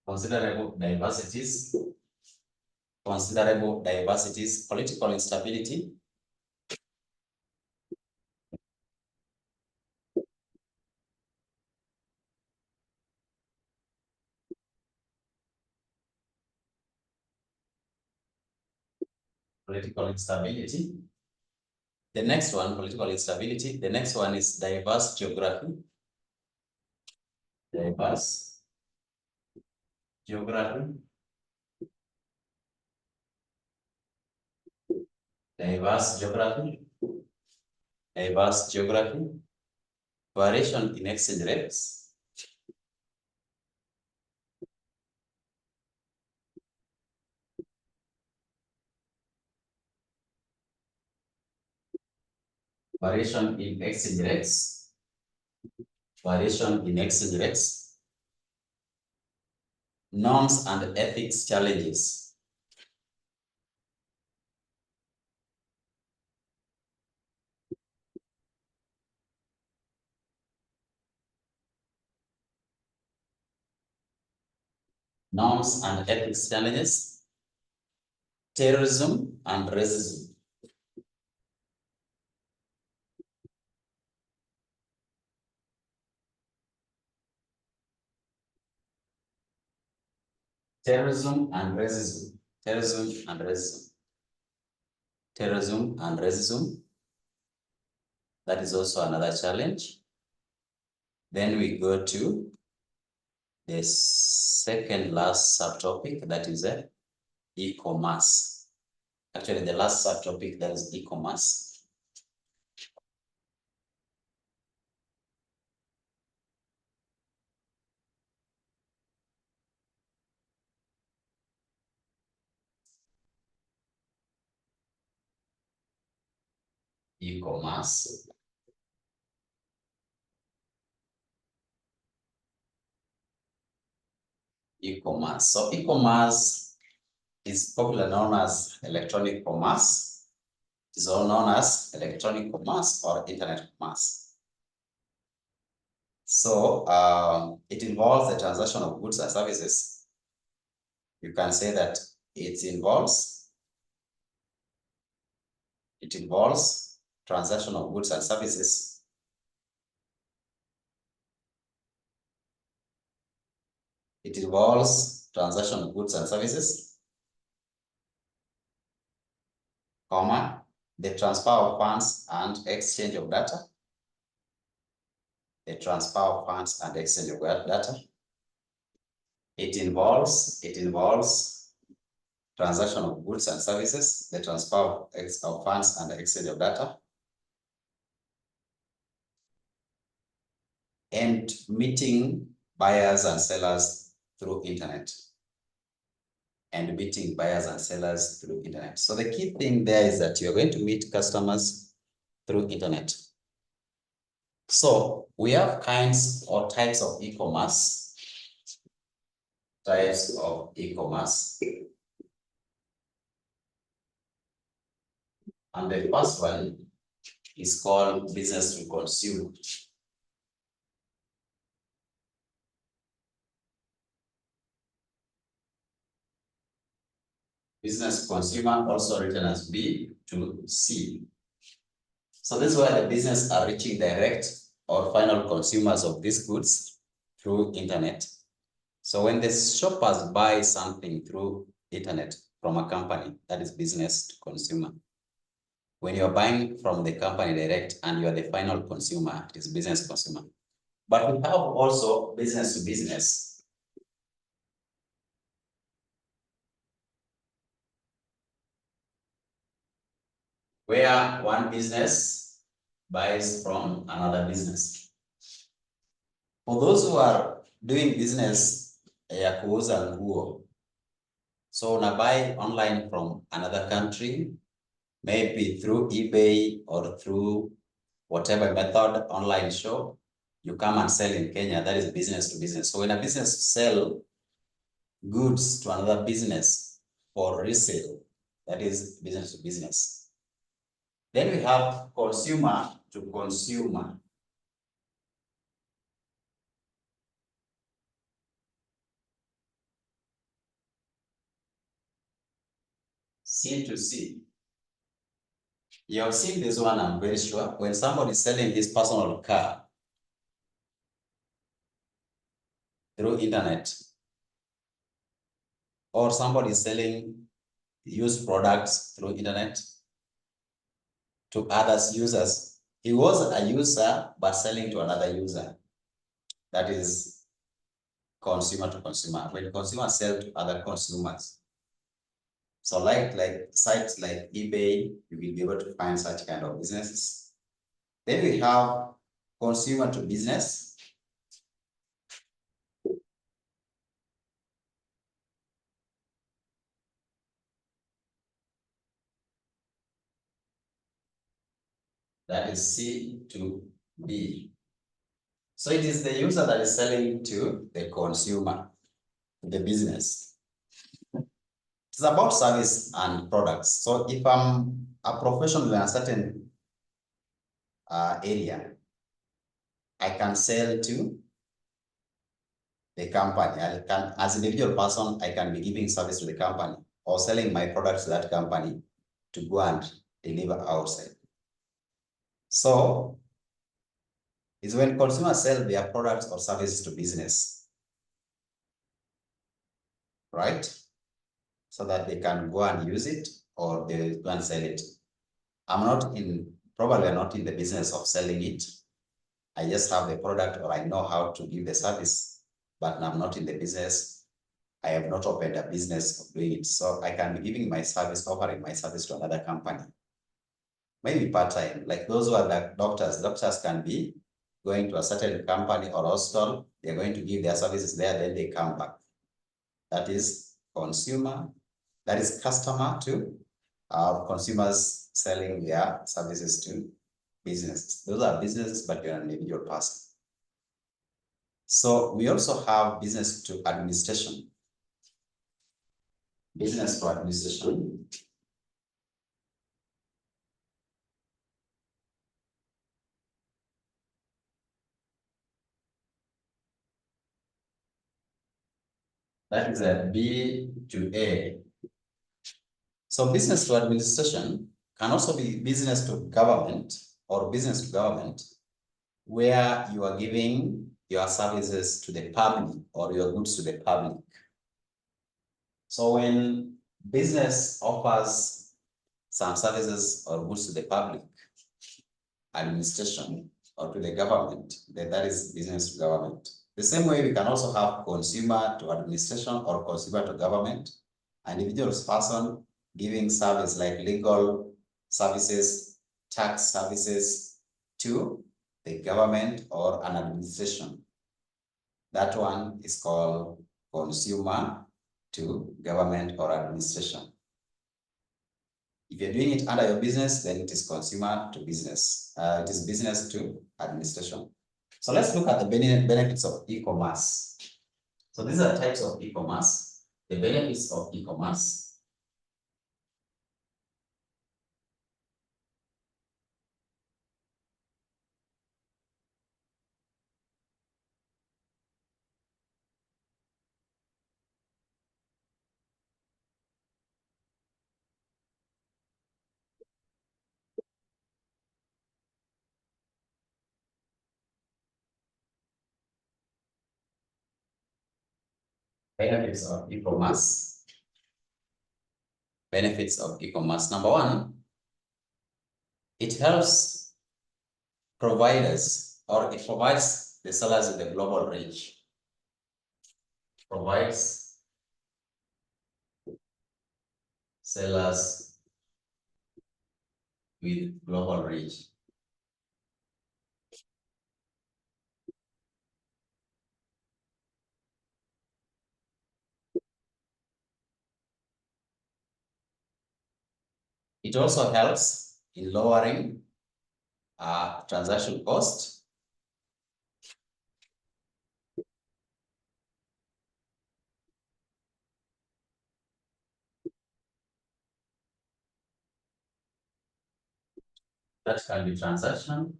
Considerable diversities. considerable diversities, political instability, political instability. The next one, political instability. The next one is diverse geography. Diverse geography. Diverse geography. Diverse geography. Variation in exchange rates. Variation in exchange rates. Variation in exchange rates. Norms and ethics challenges. Norms and ethics challenges. Terrorism and racism. Terrorism and racism. Terrorism and racism. Terrorism and racism. That is also another challenge. Then we go to the second last subtopic, that is e-commerce. Actually, the last subtopic, that is e-commerce. E-commerce. E-commerce. So e-commerce is popularly known as electronic commerce. It is also known as electronic commerce or internet commerce. So it involves the transaction of goods and services. You can say that it involves transaction of goods and services. It involves transaction of goods and services, comma, the transfer of funds and exchange of data. The transfer of funds and exchange of data. It involves transaction of goods and services, the transfer of funds and exchange of data, and meeting buyers and sellers through internet. And meeting buyers and sellers through internet. So the key thing there is that you're going to meet customers through internet. So we have kinds or types of e-commerce. Types of e-commerce. And the first one is called business to consumer. Business to consumer, also written as B to C. So this is where the business are reaching direct or final consumers of these goods through internet. So when the shoppers buy something through internet from a company, that is business to consumer. When you're buying from the company direct and you're the final consumer, it is business to consumer. But we have also business to business. Where one business buys from another business. For those who are doing business ya kuuza nguo, so una buy online from another country, maybe through eBay or through whatever method, online shop, you come and sell in Kenya, that is business to business. So when a business sell goods to another business for resale, that is business to business. Then we have consumer to consumer. C to C. You have seen this one, I'm very sure. When somebody is selling his personal car through internet, or somebody is selling used products through internet to others users. He was a user, but selling to another user. That is consumer to consumer. When consumers sell to other consumers. So like sites like eBay, you will be able to find such kind of businesses. Then we have consumer to business. That is C to B. So it is the user that is selling to the consumer, the business. It's about service and products. So if I'm a professional in a certain area, I can sell to the company. I can, as an individual person, I can be giving service to the company or selling my products to that company to go and deliver outside. So it's when consumers sell their products or services to business, right? So that they can go and use it or they go and sell it. I'm not in, probably not in the business of selling it. I just have the product or I know how to give the service, but I'm not in the business. I have not opened a business of doing it. So I can be giving my service, offering my service to another company. Maybe part-time, like those who are like doctors. Doctors can be going to a certain company or hospital. They're going to give their services there, then they come back. That is consumer, that is customer to consumers selling their services to businesses. Those are businesses, but you're an individual person. So we also have business to administration. Business to administration. That is a B to A. So business to administration can also be business to government or business to government, where you are giving your services to the public or your goods to the public. So when business offers some services or goods to the public, administration, or to the government, then that is business to government. The same way we can also have consumer to administration or consumer to government, an individual person giving service like legal services, tax services to the government or an administration. That one is called consumer to government or administration. If you're doing it under your business, then it is consumer to business. It is business to administration. So let's look at the benefits of e-commerce. So these are types of e-commerce, the benefits of e-commerce. Benefits of e-commerce. Benefits of e-commerce. Number one, it helps providers, or it provides the sellers with a global reach. Provides sellers with global reach. It also helps in lowering transaction cost. That can be transaction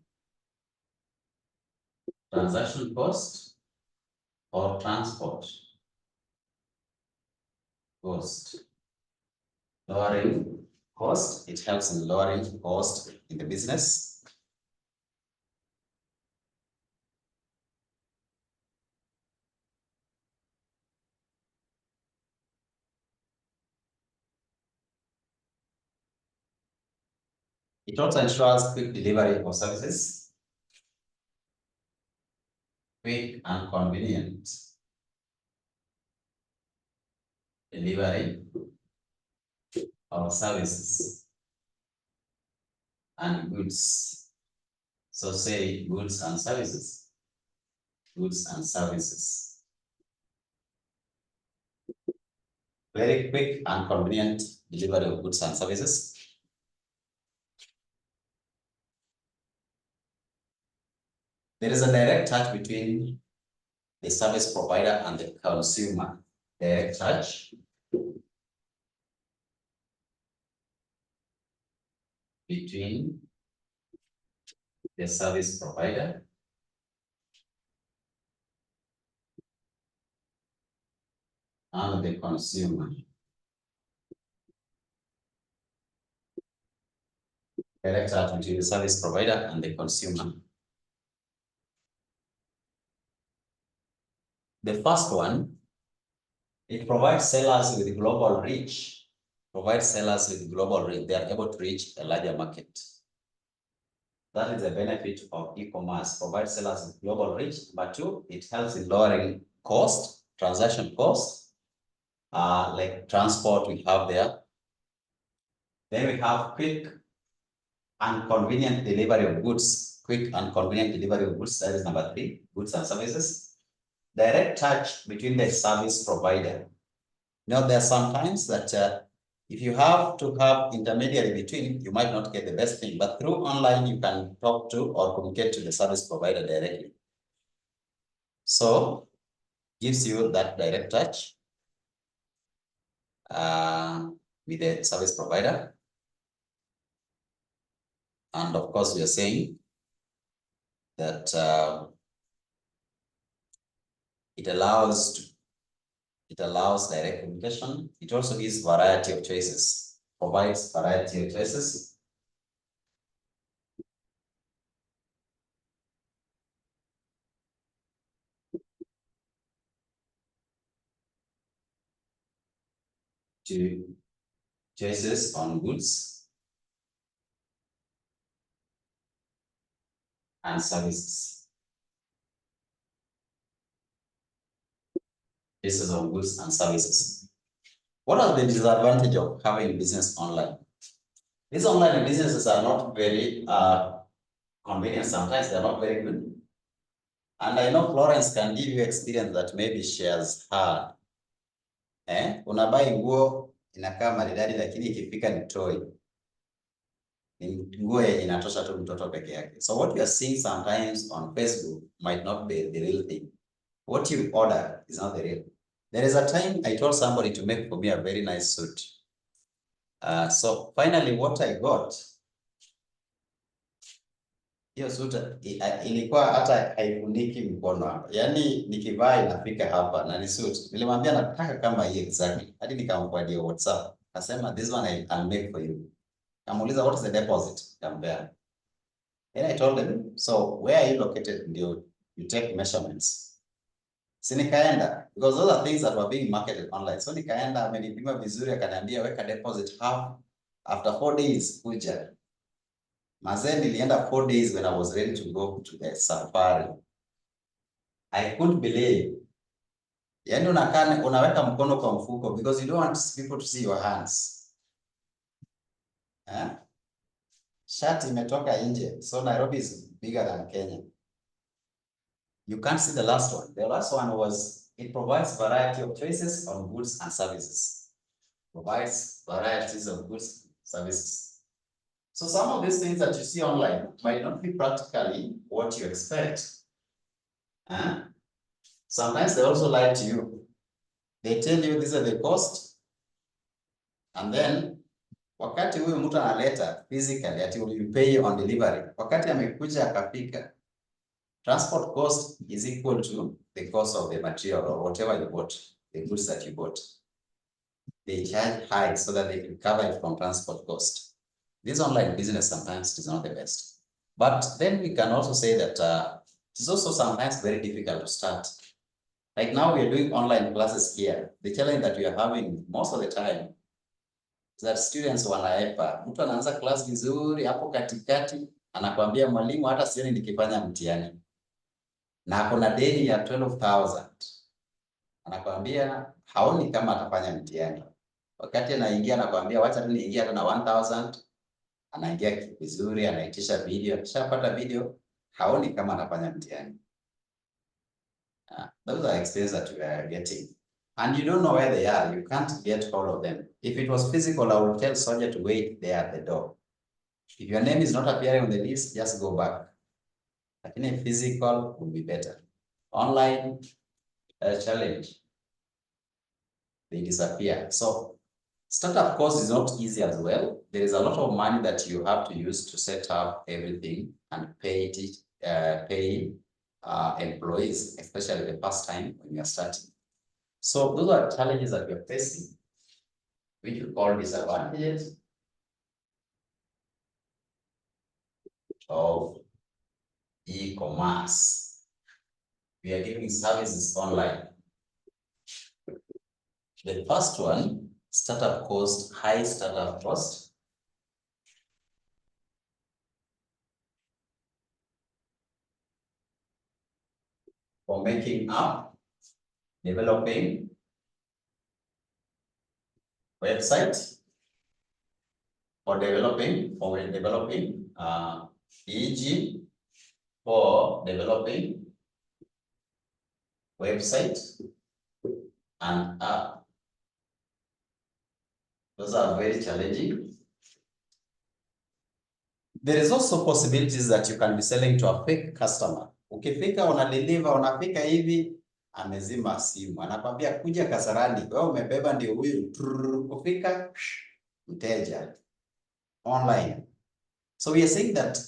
cost or transport cost. lowering cost. It helps in lowering cost in the business. It also ensures quick delivery of services, quick and convenient delivery of services and goods. So say goods and services. Goods and services. Very quick and convenient delivery of goods and services. There is a direct touch between the service provider and the consumer. Direct touch between the service provider and the consumer. Direct touch between the service provider and the consumer. The first one, it provides sellers with global reach. Provides sellers with global reach. They are able to reach a larger market. That is the benefit of e-commerce. Provides sellers with global reach. Number two, it helps in lowering cost, transaction cost, like transport we have there. Then we have quick and convenient delivery of goods. Quick and convenient delivery of goods. That is number three, goods and services. Direct touch between the service provider. Now, there are sometimes that if you have to have intermediary between, you might not get the best thing, but through online, you can talk to or communicate to the service provider directly. So, gives you that direct touch with the service provider. And of course, we are saying that it allows direct communication. It also gives variety of choices, provides variety of choices. To choices on goods and services. Choices on goods and services. What are the disadvantages of having business online? These online businesses are not very convenient. Sometimes they're not very good. And I know Florence can give you experience that maybe she has had. Unabai nguo inakaa maridadi lakini ikifika ni toy. Ni nguo inatosha tu mtoto peke yake. So what you are seeing sometimes on Facebook might not be the real thing. What you order is not the real. There is a time I told somebody to make for me a very nice suit. So finally what I got, hiyo suit ilikuwa hata haifuniki mkono hapa. Yaani nikivaa inafika hapa na ni suit. Nilimwambia nataka kama hii exactly. Hadi nikamwadia WhatsApp. Akasema this one I'll make for you. Kamuuliza what is the deposit? Kampea. Then I told them, so where are you located? You take measurements. Si nikaenda, because those are things that were being marketed online. So nikaenda, amenipima vizuri, akaniambia weka deposit half. After 4 days, kuja. Mazee nilienda 4 days when I was ready to go to the safari. I couldn't believe. Yaani unaweka mkono kwa mfuko because you don't want people to see your hands. Shati imetoka nje. So Nairobi is bigger than Kenya. You can't see the last one. The last one was, it provides variety of choices on goods and services. Provides varieties of goods and services. So some of these things that you see online might not be practically what you expect. Sometimes they also lie to you. They tell you these are the cost. And then, wakati huyu mtu analeta physically, ati will pay on delivery. Wakati amekuja akafika, transport cost is equal to the cost of the material or whatever you bought, the goods that you bought. they charge high so that they can cover it from transport cost. This online business sometimes is not the best. But then we can also say that it's also sometimes very difficult to start. Like now we are doing online classes here. The challenge that we are having most of the time is that students wanaepa. Mtu anaanza class vizuri, hapo katikati, anakuambia mwalimu hata sioni nikifanya mtihani. Na akona deni ya 12,000. Anakuambia haoni kama atafanya mtihani. Wakati anaingia anakuambia wacha tu niingie hata na 1,000. Anaingia vizuri, anaitisha video, akishapata video, haoni kama anafanya mtihani. Those are expenses that we are getting. And you don't know where they are. You can't get hold of them. If it was physical, I would tell Sonia to wait there at the door. If your name is not appearing on the list, just go back. I think physical would be better. Online, challenge, they disappear. So startup cost is not easy as well. There is a lot of money that you have to use to set up everything and pay employees, especially the first time when you are starting. So those are challenges that we are facing, which we call disadvantages of e-commerce. We are giving services online. The first one, startup cost, high startup cost. For making up, developing website, e.g. for developing website and app. Those are very challenging. There is also possibilities that you can be selling to a fake customer. Ukifika unadeliver, unafika hivi, amezima simu. Anakwambia kuja Kasarani, wewe umebeba ndio huyu. Kufika mteja online. So we are saying that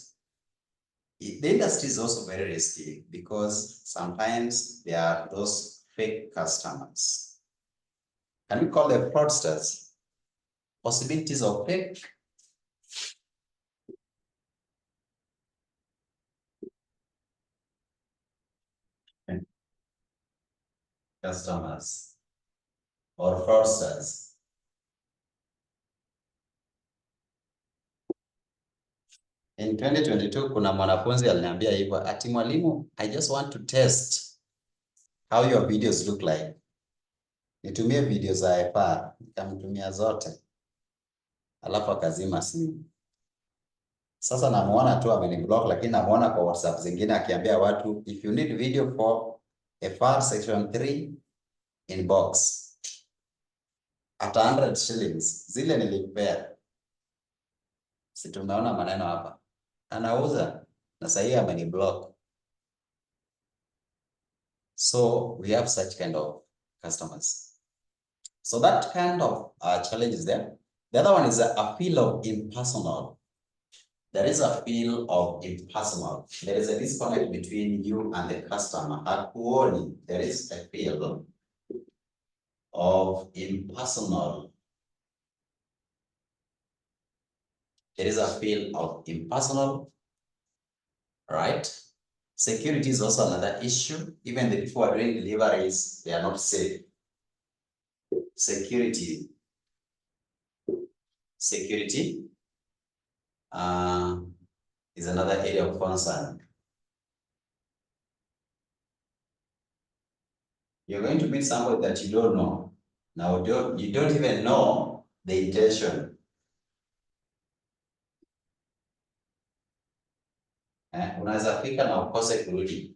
the industry is also very risky because sometimes there are those fake customers. Can we call them fraudsters? Possibilities of fake customers or fraudsters. In 2022 kuna mwanafunzi aliniambia hivyo, ati mwalimu, I just want to test how your videos look like. Nitumie video za FR, nikamtumia zote. Alafu akazima simu. Sasa namuona tu ameniblock, lakini namuona kwa WhatsApp zingine akiambia watu, if you need video for FR section 3 inbox at 100 shillings. Zile nilipea. Si tumeona maneno hapa. Anauza na sahi ameniblock. So we have such kind of customers. So that kind of challenge is there. The other one is a feel of impersonal. There is a feel of impersonal. There is a disconnect between you and the customer. Hakuoni, there is a feel of impersonal. There is a feel of impersonal, right? Security is also another issue. Even the people who are doing deliveries, they are not safe. Security is another area of concern. You're going to meet somebody that you don't know. Now, you don't even know the intention. Unaweza fika na ukose kurudi.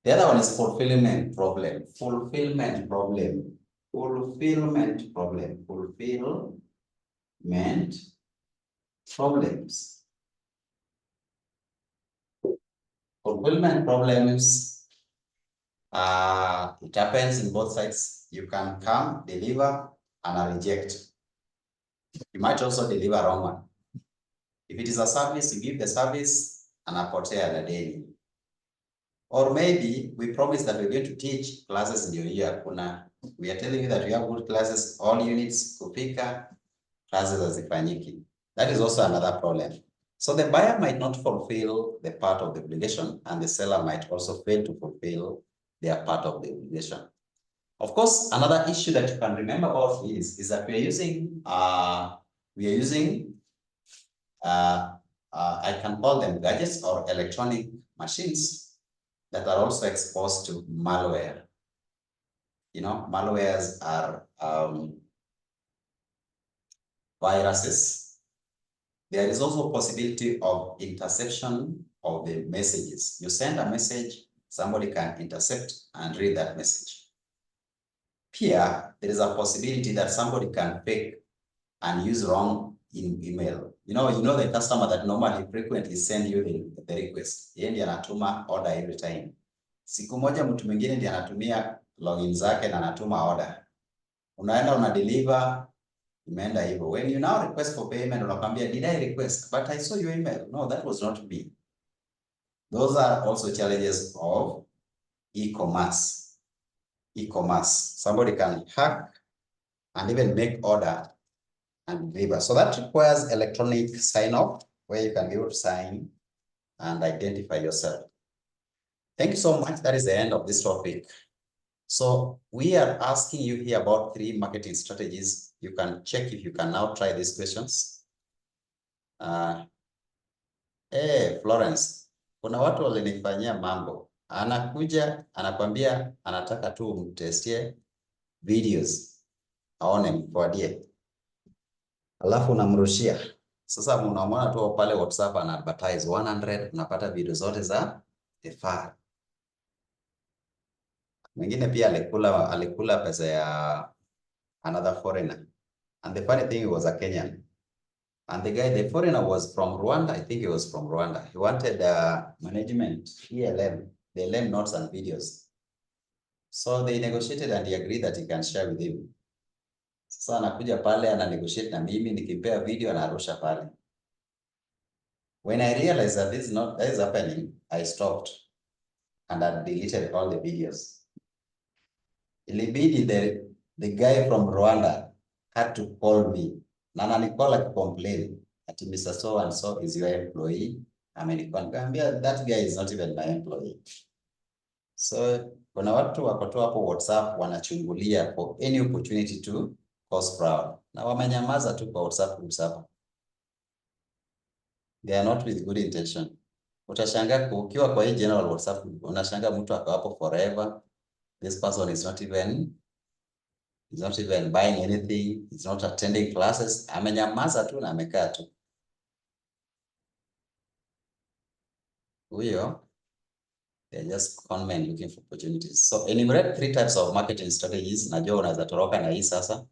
The other one is fulfillment problem. Fulfillment problems. Fulfillment problems, it happens in both sides. You can come, deliver, and reject. You might also deliver wrong one. If it is a service, you give the service, anapotea na deni. Or maybe we promise that we're going to teach classes in your year. Kuna we are telling you that we have good classes, all units kupika, classes hazifanyiki. That is also another problem. So the buyer might not fulfill the part of the obligation, and the seller might also fail to fulfill their part of the obligation. Of course, another issue that you can remember about is that we are using I can call them gadgets or electronic machines that are also exposed to malware. You know, malwares are viruses. There is also a possibility of interception of the messages. You send a message, somebody can intercept and read that message. Here, there is a possibility that somebody can fake and use wrong email. You know the customer that normally frequently send you the request. Yeye ndiye anatuma order every time. Siku moja mtu mwingine ndiye anatumia login zake na anatuma order. Unaenda una deliver, imeenda hivyo. When you now request for payment, unakwambia, did I request? But I saw your email. No, that was not me. Those are also challenges of e-commerce. E-commerce. Somebody can hack and even make order and deliver. So that requires electronic sign-off, where you can be able to sign and identify yourself. Thank you so much. That is the end of this topic. So we are asking you here about 3 marketing strategies. You can check if you can now try these questions. Florence, kuna watu walinifanyia mambo. Anakuja, anakwambia, anataka tu umtestie videos, aone mfuadie. Alafu unamrushia. Sasa unamwona tu pale WhatsApp ana advertise 100, unapata video zote za FR. Mwingine pia alikula pesa ya another foreigner. And the funny thing, he was a Kenyan. And the foreigner was from Rwanda. I think he was from Rwanda. He wanted management, ELM, the LM notes and videos. So they negotiated and he agreed that he can share with him. Sasa anakuja pale ana negotiate na mimi, nikimpea video anarusha pale. When I realized that that is happening, I stopped and I deleted all the videos. Ilibidi the guy from Rwanda had to call me. Na ananicall complain that Mr. So and so is your employee. Nikamwambia that guy is not even my employee. So kuna watu wako tu hapo WhatsApp wanachungulia for any opportunity to cause fraud. Na wamenyamaza tu kwa WhatsApp groups hapo. They are not with good intention. Utashangaa ukiwa kwa hii general WhatsApp group, unashangaa mtu ako hapo forever. This person is not even buying anything, is not attending classes. Amenyamaza tu na amekaa tu. Huyo, they're just con men looking for opportunities. So enumerate 3 types of marketing strategies. Najua unaweza toroka na hii sasa.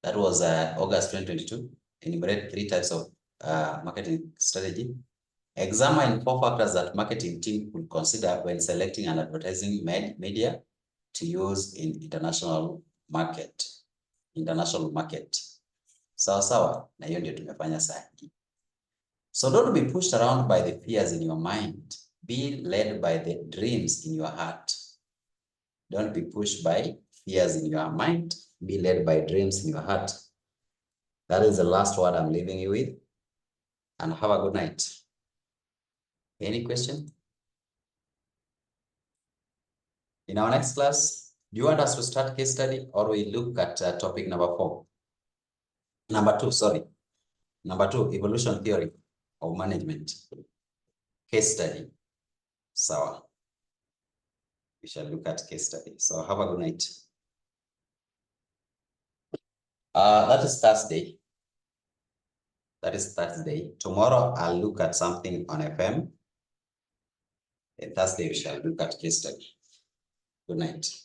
That was August 2022. Enumerate 3 types of marketing strategy. Examine 4 factors that marketing team will consider when selecting an advertising media to use in international market. Sawa, na hiyo ndio tumefanya sasa. So don't be pushed around by the fears in your mind. Be led by the dreams in your heart. Don't be pushed by fears in your mind. Be led by dreams in your heart. That is the last word I'm leaving you with. And have a good night. Any question? In our next class, do you want us to start case study or we look at topic number 4? Number 2, evolution theory of management. Case study. So we shall look at case study. So have a good night. That is Thursday. Tomorrow I'll look at something on FM. And Thursday we shall look at case study. Good night.